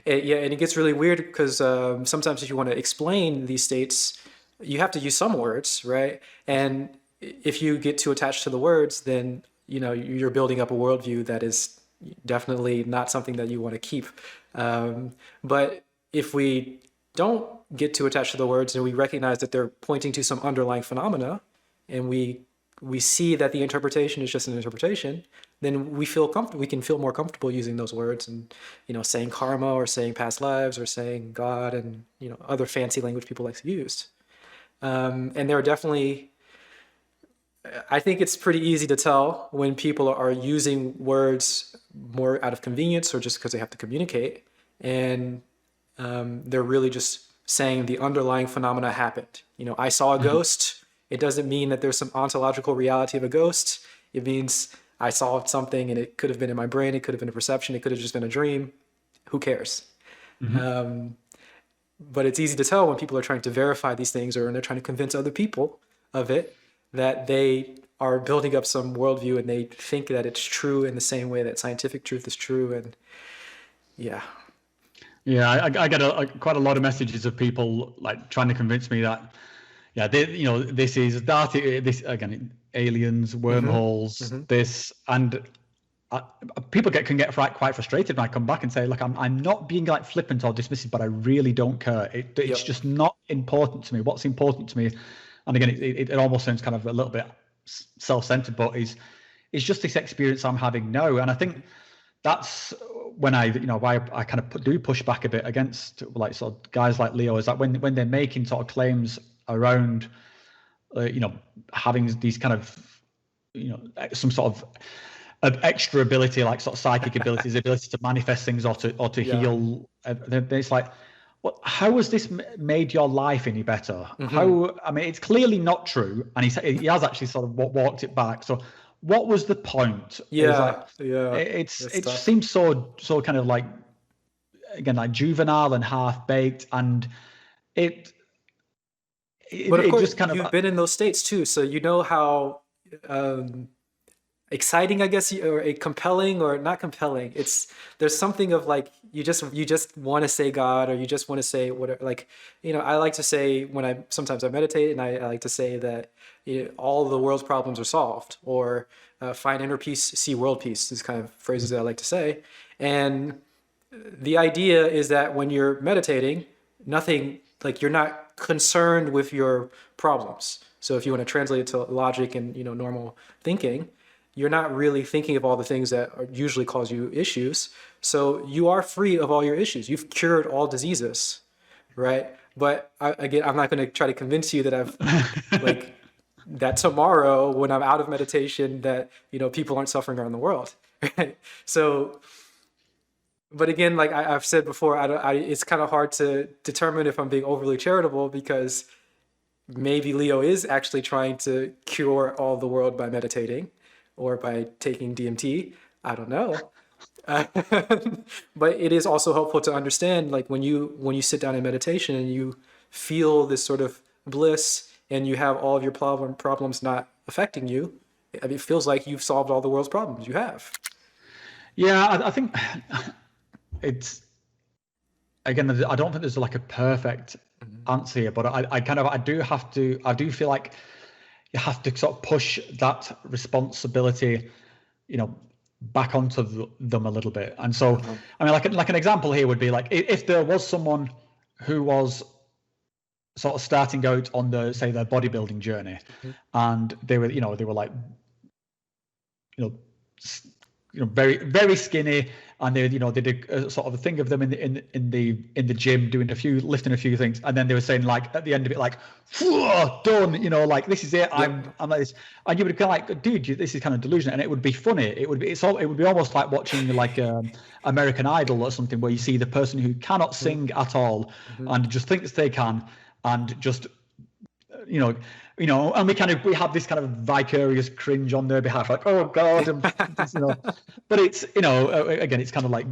And it gets really weird because sometimes if you want to explain these states, you have to use some words, right? And if you get too attached to the words, then, you know, you're building up a worldview that is definitely not something that you want to keep. But if we don't get too attached to the words and we recognize that they're pointing to some underlying phenomena, and we see that the interpretation is just an interpretation, then we can feel more comfortable using those words and, you know, saying karma or saying past lives or saying God and, you know, other fancy language people like to use. And there are definitely, I think it's pretty easy to tell when people are using words more out of convenience or just because they have to communicate, and they're really just saying the underlying phenomena happened. You know, I saw a ghost. It doesn't mean that there's some ontological reality of a ghost. It means I saw something, and it could have been in my brain. It could have been a perception. It could have just been a dream. Who cares? But it's easy to tell when people are trying to verify these things, or when they're trying to convince other people of it, that they are building up some worldview and they think that it's true in the same way that scientific truth is true. And yeah. Yeah, I get quite a lot of messages of people like trying to convince me that, yeah, this is that, this again, aliens, wormholes, this, and people can get quite frustrated when I come back and say, look, I'm not being like flippant or dismissive, but I really don't care. It's just not important to me. What's important to me, and again, it almost sounds kind of a little bit self-centered, but is just this experience I'm having now. And I think that's when why I kind of do push back a bit against like sort of guys like Leo, is that when they're making sort of claims around having these kind of some sort of extra ability, like sort of psychic abilities, the ability to manifest things or to heal. It's like, well, how has this made your life any better? How? I mean, it's clearly not true, and he has actually sort of walked it back. So, what was the point? It seems so kind of like, again, like juvenile and half baked, and it but of course, just kind you've been in those states too, so you know how exciting, I guess, or compelling, or not compelling. There's something of like you just want to say God, or you just want to say whatever. Like, I like to say sometimes I meditate, and I like to say that all the world's problems are solved, or find inner peace, see world peace. These kind of phrases that I like to say. And the idea is that when you're meditating, nothing, like, you're not concerned with your problems. So if you want to translate it to logic and normal thinking, you're not really thinking of all the things that usually cause you issues. So you are free of all your issues. You've cured all diseases, right? But again, I'm not going to try to convince you that I've like that tomorrow when I'm out of meditation that people aren't suffering around the world, right? So, but again, like I've said before, it's kind of hard to determine if I'm being overly charitable, because maybe Leo is actually trying to cure all the world by meditating or by taking DMT. I don't know. But it is also helpful to understand, like, when you sit down in meditation and you feel this sort of bliss and you have all of your problems not affecting you, it feels like you've solved all the world's problems. You have. Yeah, I think it's, again, I don't think there's like a perfect answer here, but I do feel like you have to sort of push that responsibility, back onto them a little bit. And so, I mean, like an example here would be like, if there was someone who was sort of starting out on their bodybuilding journey, and they were like, very, very skinny, and they did a sort of a thing of them in the gym lifting a few things, and then they were saying, like, at the end of it, like, done, like, this is it. I'm like this, and you would be like, dude, this is kind of delusional, and it would be funny. It would be almost like watching like American Idol or something, where you see the person who cannot sing at all and just thinks they can, and just and we have this kind of vicarious cringe on their behalf, like, oh God, but it's again, it's kind of like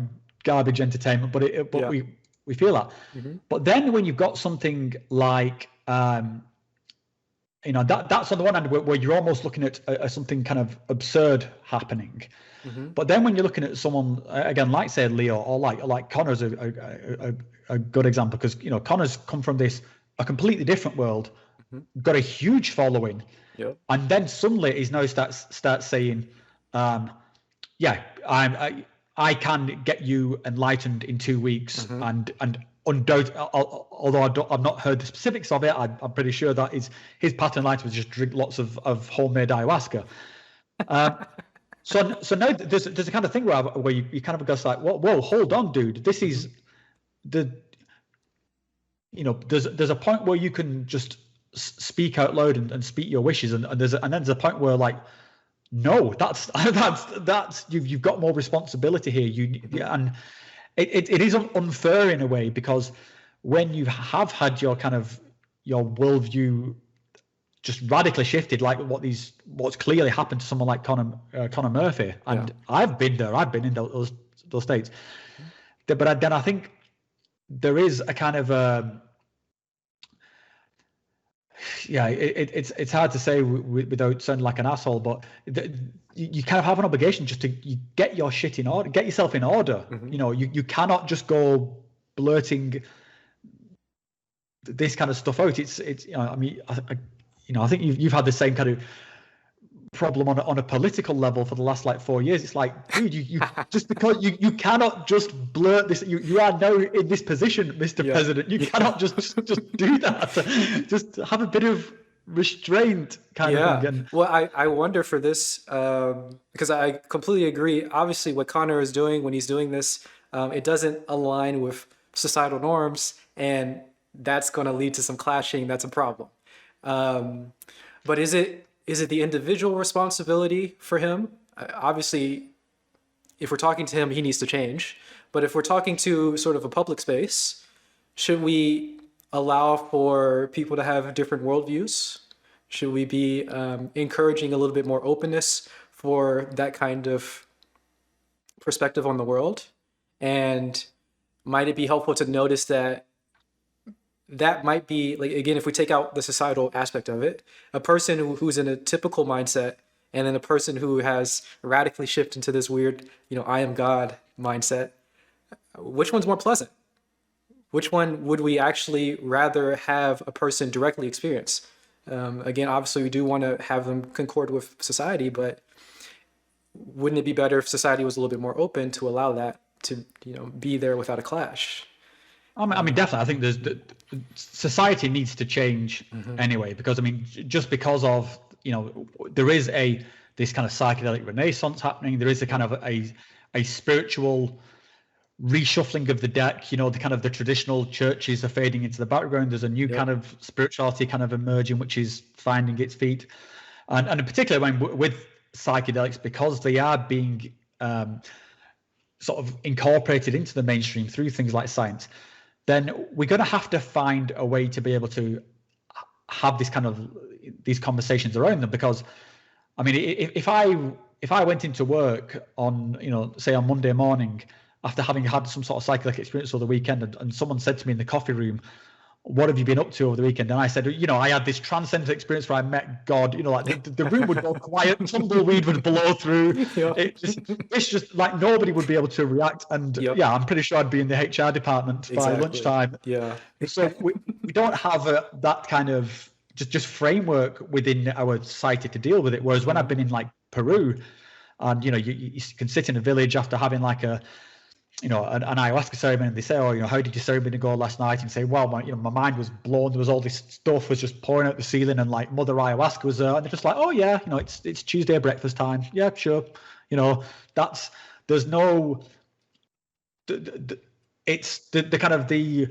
garbage entertainment, but we feel that. But then when you've got something like that's on the one hand where you're almost looking at something kind of absurd happening. But then when you're looking at someone again, like say Leo, or like Connor's a good example, because Connor's come from a completely different world, got a huge following, and then suddenly he's now starts saying, I can get you enlightened in 2 weeks, and undoubtedly, although I've not heard the specifics of it, I'm pretty sure that his path in enlightenment was just drink lots of homemade ayahuasca. So now there's a kind of thing where you kind of go like, whoa, hold on, dude, this is there's a point where you can just speak out loud and speak your wishes, and then there's a point where, like, no, that's you've got more responsibility here. And it is unfair in a way, because when you have had your worldview just radically shifted, like what's clearly happened to someone like Connor Murphy, and I've been in those states, but then I think there is a kind of Yeah, it's hard to say without sounding like an asshole, but you kind of have an obligation just to get your shit in order, get yourself in order. Mm-hmm. You know, you cannot just go blurting this kind of stuff out. It's you know, I mean, I think you've had the same kind of problem on a political level for the last like 4 years. It's like, dude, you just because you cannot just blurt this. You are now in this position, Mr. President. You cannot just do that. Just have a bit of restraint, kind of thing. And well, I wonder for this because I completely agree. Obviously, what Connor is doing when he's doing this, it doesn't align with societal norms, and that's going to lead to some clashing. That's a problem. But is it the individual responsibility for him? Obviously, if we're talking to him, he needs to change. But if we're talking to sort of a public space, should we allow for people to have different worldviews? Should we be encouraging a little bit more openness for that kind of perspective on the world? And might it be helpful to notice that might be, like, again, if we take out the societal aspect of it, a person who's in a typical mindset and then a person who has radically shifted into this weird, I am God mindset, which one's more pleasant? Which one would we actually rather have a person directly experience? Again, obviously, we do want to have them concord with society, but wouldn't it be better if society was a little bit more open to allow that to, be there without a clash? I mean, definitely. I think society needs to change anyway, because I mean, just because of there is this kind of psychedelic renaissance happening. There is a kind of a spiritual reshuffling of the deck. The traditional churches are fading into the background. There's a new kind of spirituality kind of emerging, which is finding its feet, and in particular with psychedelics, because they are being sort of incorporated into the mainstream through things like science. Then we're going to have to find a way to be able to have these conversations around them. Because, I mean, if I went into work on, say on Monday morning after having had some sort of psychedelic experience over the weekend, and someone said to me in the coffee room, "What have you been up to over the weekend?" And I said, I had this transcendent experience where I met God. Like the room would go quiet, tumbleweed would blow through. It's just like nobody would be able to react. And I'm pretty sure I'd be in the HR department by lunchtime. Yeah. So we don't have that kind of just framework within our society to deal with it. Whereas when I've been in like Peru, and you can sit in a village after having like an ayahuasca ceremony, and they say, how did your ceremony go last night? And say, well, my mind was blown. There was all this stuff was just pouring out the ceiling, and like Mother Ayahuasca was there. And they're just like, oh yeah, it's Tuesday breakfast time. Yeah, sure. There's no, it's the kind of the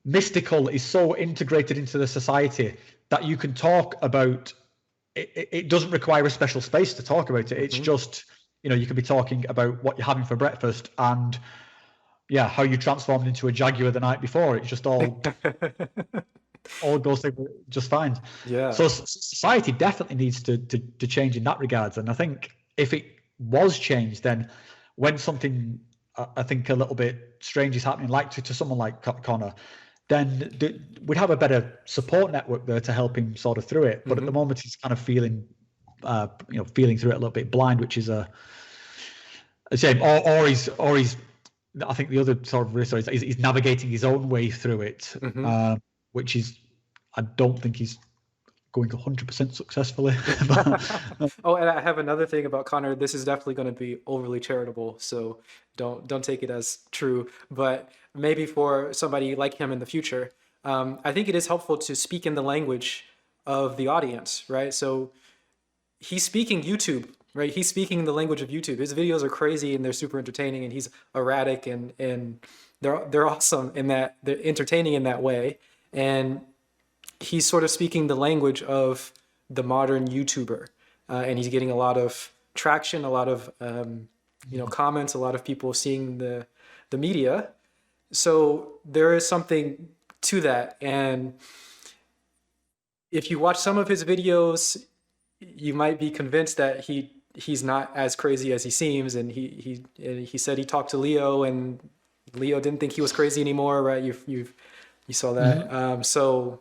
mystical is so integrated into the society that you can talk about it. It doesn't require a special space to talk about it. It's just, you could be talking about what you're having for breakfast and how you transformed into a jaguar the night before. It's just all goes through just fine. Yeah. So society definitely needs to change in that regards. And I think if it was changed, then when something I think a little bit strange is happening, like to someone like Connor, then we'd have a better support network there to help him sort of through it. But at the moment, he's kind of feeling through it a little bit blind, which is a shame. Or he's. I think the other sort of risk is he's navigating his own way through it, which is, I don't think he's going 100% successfully. Oh, and I have another thing about Connor. This is definitely going to be overly charitable, so don't take it as true. But maybe for somebody like him in the future, I think it is helpful to speak in the language of the audience, right? So he's speaking YouTube, right? He's speaking the language of YouTube. His videos are crazy and they're super entertaining, and he's erratic and they're awesome in that they're entertaining in that way. And he's sort of speaking the language of the modern YouTuber, and he's getting a lot of traction, a lot of comments, a lot of people seeing the media. So there is something to that. And if you watch some of his videos, you might be convinced that he's not as crazy as he seems. And he said he talked to Leo, and Leo didn't think he was crazy anymore, right? You saw that. So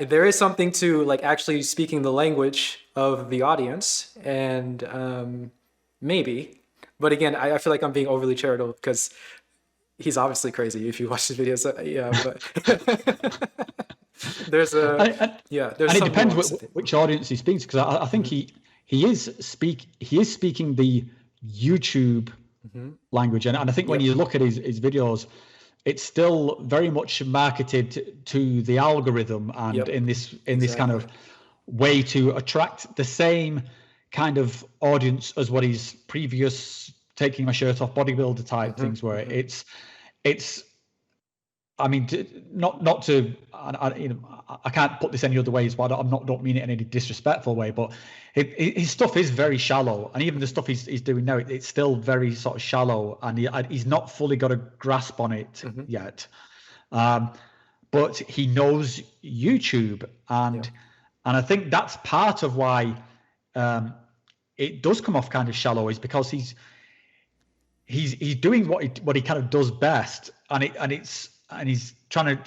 there is something to like actually speaking the language of the audience, and maybe, but again, I feel like I'm being overly charitable because he's obviously crazy if you watch his videos. Yeah, but there's And, and, there's and it some depends nuance, I think. which audience he speaks, because I think he is speaking the YouTube language, and I think when you look at his videos, it's still very much marketed to the algorithm, and in this kind of way to attract the same kind of audience as what his previous taking my shirt off bodybuilder type things were. It's I mean, not to, I can't put this any other ways, but don't mean it in any disrespectful way, but his stuff is very shallow, and even the stuff he's doing now, it's still very sort of shallow, and he's not fully got a grasp on it yet. But he knows YouTube, and I think that's part of why it does come off kind of shallow, is because he's doing what he kind of does best, and he's trying to,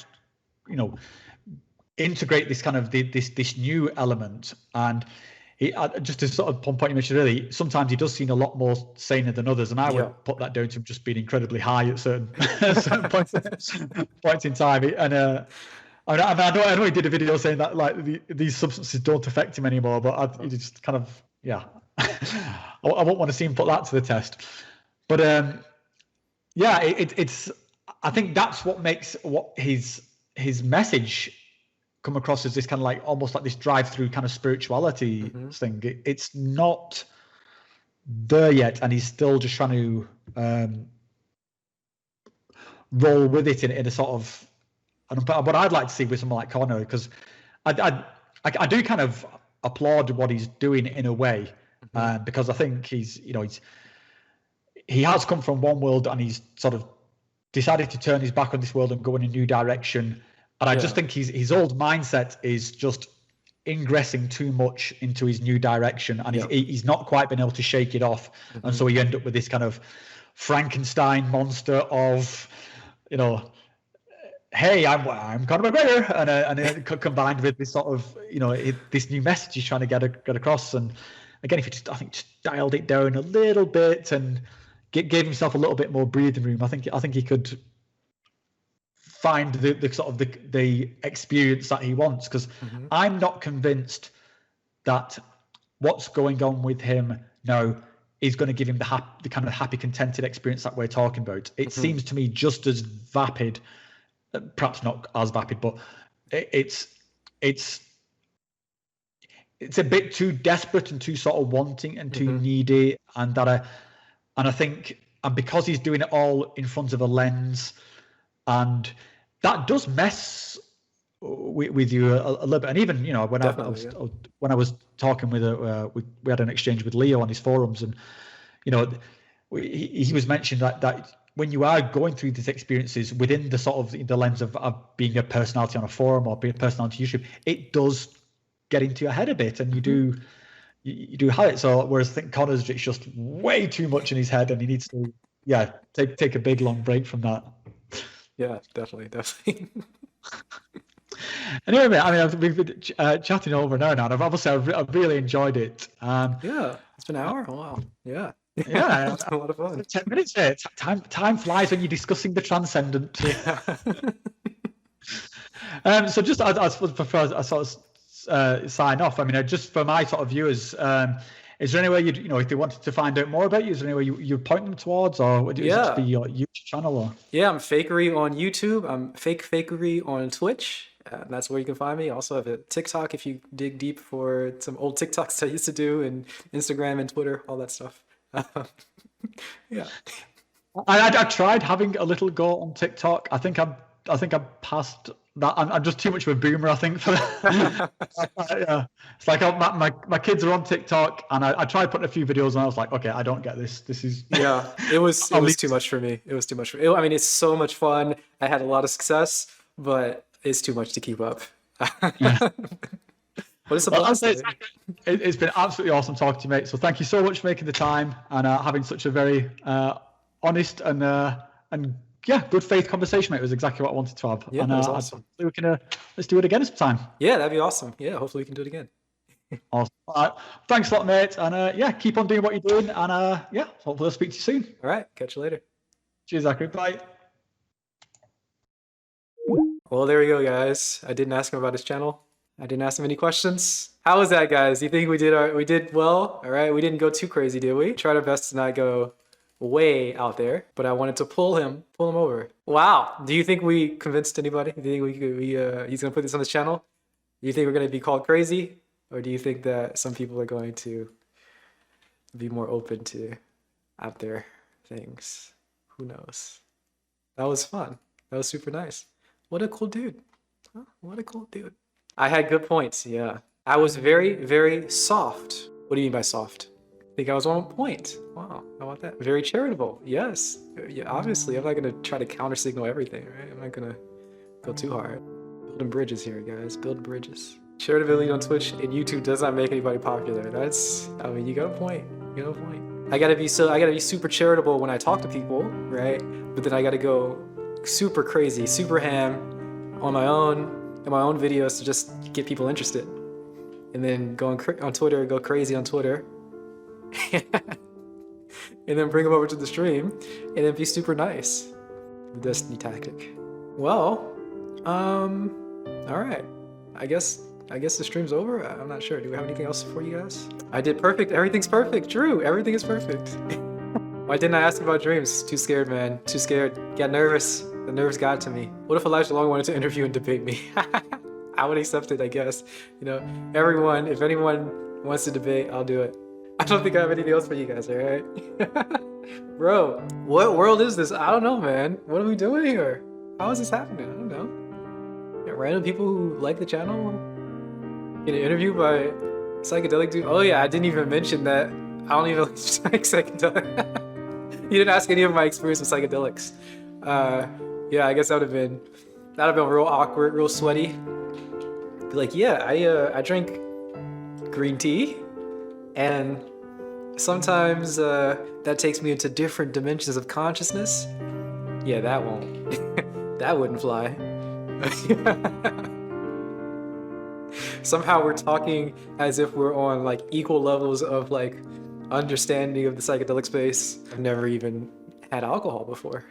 integrate this kind of this new element. And just to sort of point you mentioned earlier, sometimes he does seem a lot more saner than others, and I would put that down to him just being incredibly high at certain points in time. And I know he did a video saying that like these substances don't affect him anymore, but he just kind of I won't want to see him put that to the test. But it's I think that's what makes his message come across as this kind of like almost like this drive-through kind of spirituality thing. It's not there yet, and he's still just trying to roll with it in a sort of. What I'd like to see with someone like Connor, because I do kind of applaud what he's doing in a way, because I think he has come from one world, and he's sort of decided to turn his back on this world and go in a new direction. And I just think his old mindset is just ingressing too much into his new direction, and he's not quite been able to shake it off. And so you end up with this kind of Frankenstein monster of, hey, I'm Conor McGregor, and combined with this sort of, this new message he's trying to get across. And again, if he just dialed it down a little bit and gave himself a little bit more breathing room, I think he could find the sort of the experience that he wants. Because I'm not convinced that what's going on with him now is going to give him the kind of happy, contented experience that we're talking about. It seems to me just as vapid, perhaps not as vapid, but it's a bit too desperate and too sort of wanting and too needy, and I think, and because he's doing it all in front of a lens, and that does mess with you a little bit. And even when I was talking with we had an exchange with Leo on his forums, and he was mentioning that when you are going through these experiences within the sort of the lens of being a personality on a forum or being a personality on YouTube, it does get into your head a bit, and you do have it. So whereas I think Connor's, it's just way too much in his head, and he needs to take a big long break from that. Yeah, definitely. Anyway, mate, I mean, we've been chatting over an hour now, and I've really enjoyed it. It's been an hour. Wow. Yeah, it's been a lot of fun. 10 minutes here. Time flies when you're discussing the transcendent. Yeah. So just I suppose before I sort of sign off, I mean, just for my sort of viewers, is there any way if they wanted to find out more about you, is there any way you'd point them towards, or would it just be your YouTube channel? Or? Yeah, I'm Fakery on YouTube. I'm Fakery on Twitch. That's where you can find me. Also have a TikTok if you dig deep for some old TikToks I used to do, and Instagram and Twitter, all that stuff. Yeah. I tried having a little go on TikTok. I think I'm past that. I'm just too much of a boomer, I think, for that. It's like my kids are on TikTok, and I tried putting a few videos, and I was like, okay, I don't get this. This is it was too much for me. It was too much for me. I mean, it's so much fun. I had a lot of success, but it's too much to keep up. Yeah. But it's a blast. It's been absolutely awesome talking to you, mate. So thank you so much for making the time and having such a very honest and yeah, good faith conversation, mate. It was exactly what I wanted to have. Yeah, and that was awesome. we can let's do it again sometime. Yeah, that'd be awesome. Yeah, hopefully we can do it again. Awesome. All right. Thanks a lot, mate. And yeah, keep on doing what you're doing. And yeah, hopefully I'll speak to you soon. All right, catch you later. Cheers, Zachary. Bye. Well, there we go, guys. I didn't ask him about his channel. I didn't ask him any questions. How was that, guys? Do you think we did well? All right, we didn't go too crazy, did we? Tried our best to not go way out there, but I wanted to pull him over. Wow. Do you think we convinced anybody? Do you think he's gonna put this on his channel? Do you think we're gonna be called crazy, or do you think that some people are going to be more open to out there things? Who knows? That was fun. That was super nice. What a cool dude. Huh? What a cool dude. I had good points, yeah. I was very, very soft. What do you mean by soft? I think I was on point. Wow, how about that? Very charitable, yes. Yeah, obviously, I'm not gonna try to counter signal everything, right? I'm not gonna go too hard. Building bridges here, guys, build bridges. Charitability on Twitch and YouTube does not make anybody popular. I mean, you got a point, you got a point. I gotta be super charitable when I talk to people, right? But then I gotta go super crazy, super ham on my own, in my own videos to just get people interested. And then go on Twitter, go crazy on Twitter. And then bring them over to the stream and then be super nice. The Destiny tactic. Well, all right. I guess the stream's over. I'm not sure. Do we have anything else for you guys? I did perfect. Everything's perfect. True. Everything is perfect. Why didn't I ask about dreams? Too scared, man. Too scared. Got nervous. The nerves got to me. What if Elijah Long wanted to interview and debate me? I would accept it, I guess. You know, if anyone wants to debate, I'll do it. I don't think I have anything else for you guys, all right? Bro, what world is this? I don't know, man. What are we doing here? How is this happening? I don't know. Yeah, random people who like the channel getting interviewed by psychedelic dude. Oh yeah, I didn't even mention that. I don't even like psychedelic. You didn't ask any of my experience with psychedelics. Yeah, I guess that'd have been real awkward, real sweaty. Be like, yeah, I drink green tea, and sometimes that takes me into different dimensions of consciousness. Yeah, that won't. That wouldn't fly. Somehow we're talking as if we're on like equal levels of like understanding of the psychedelic space. I've never even had alcohol before.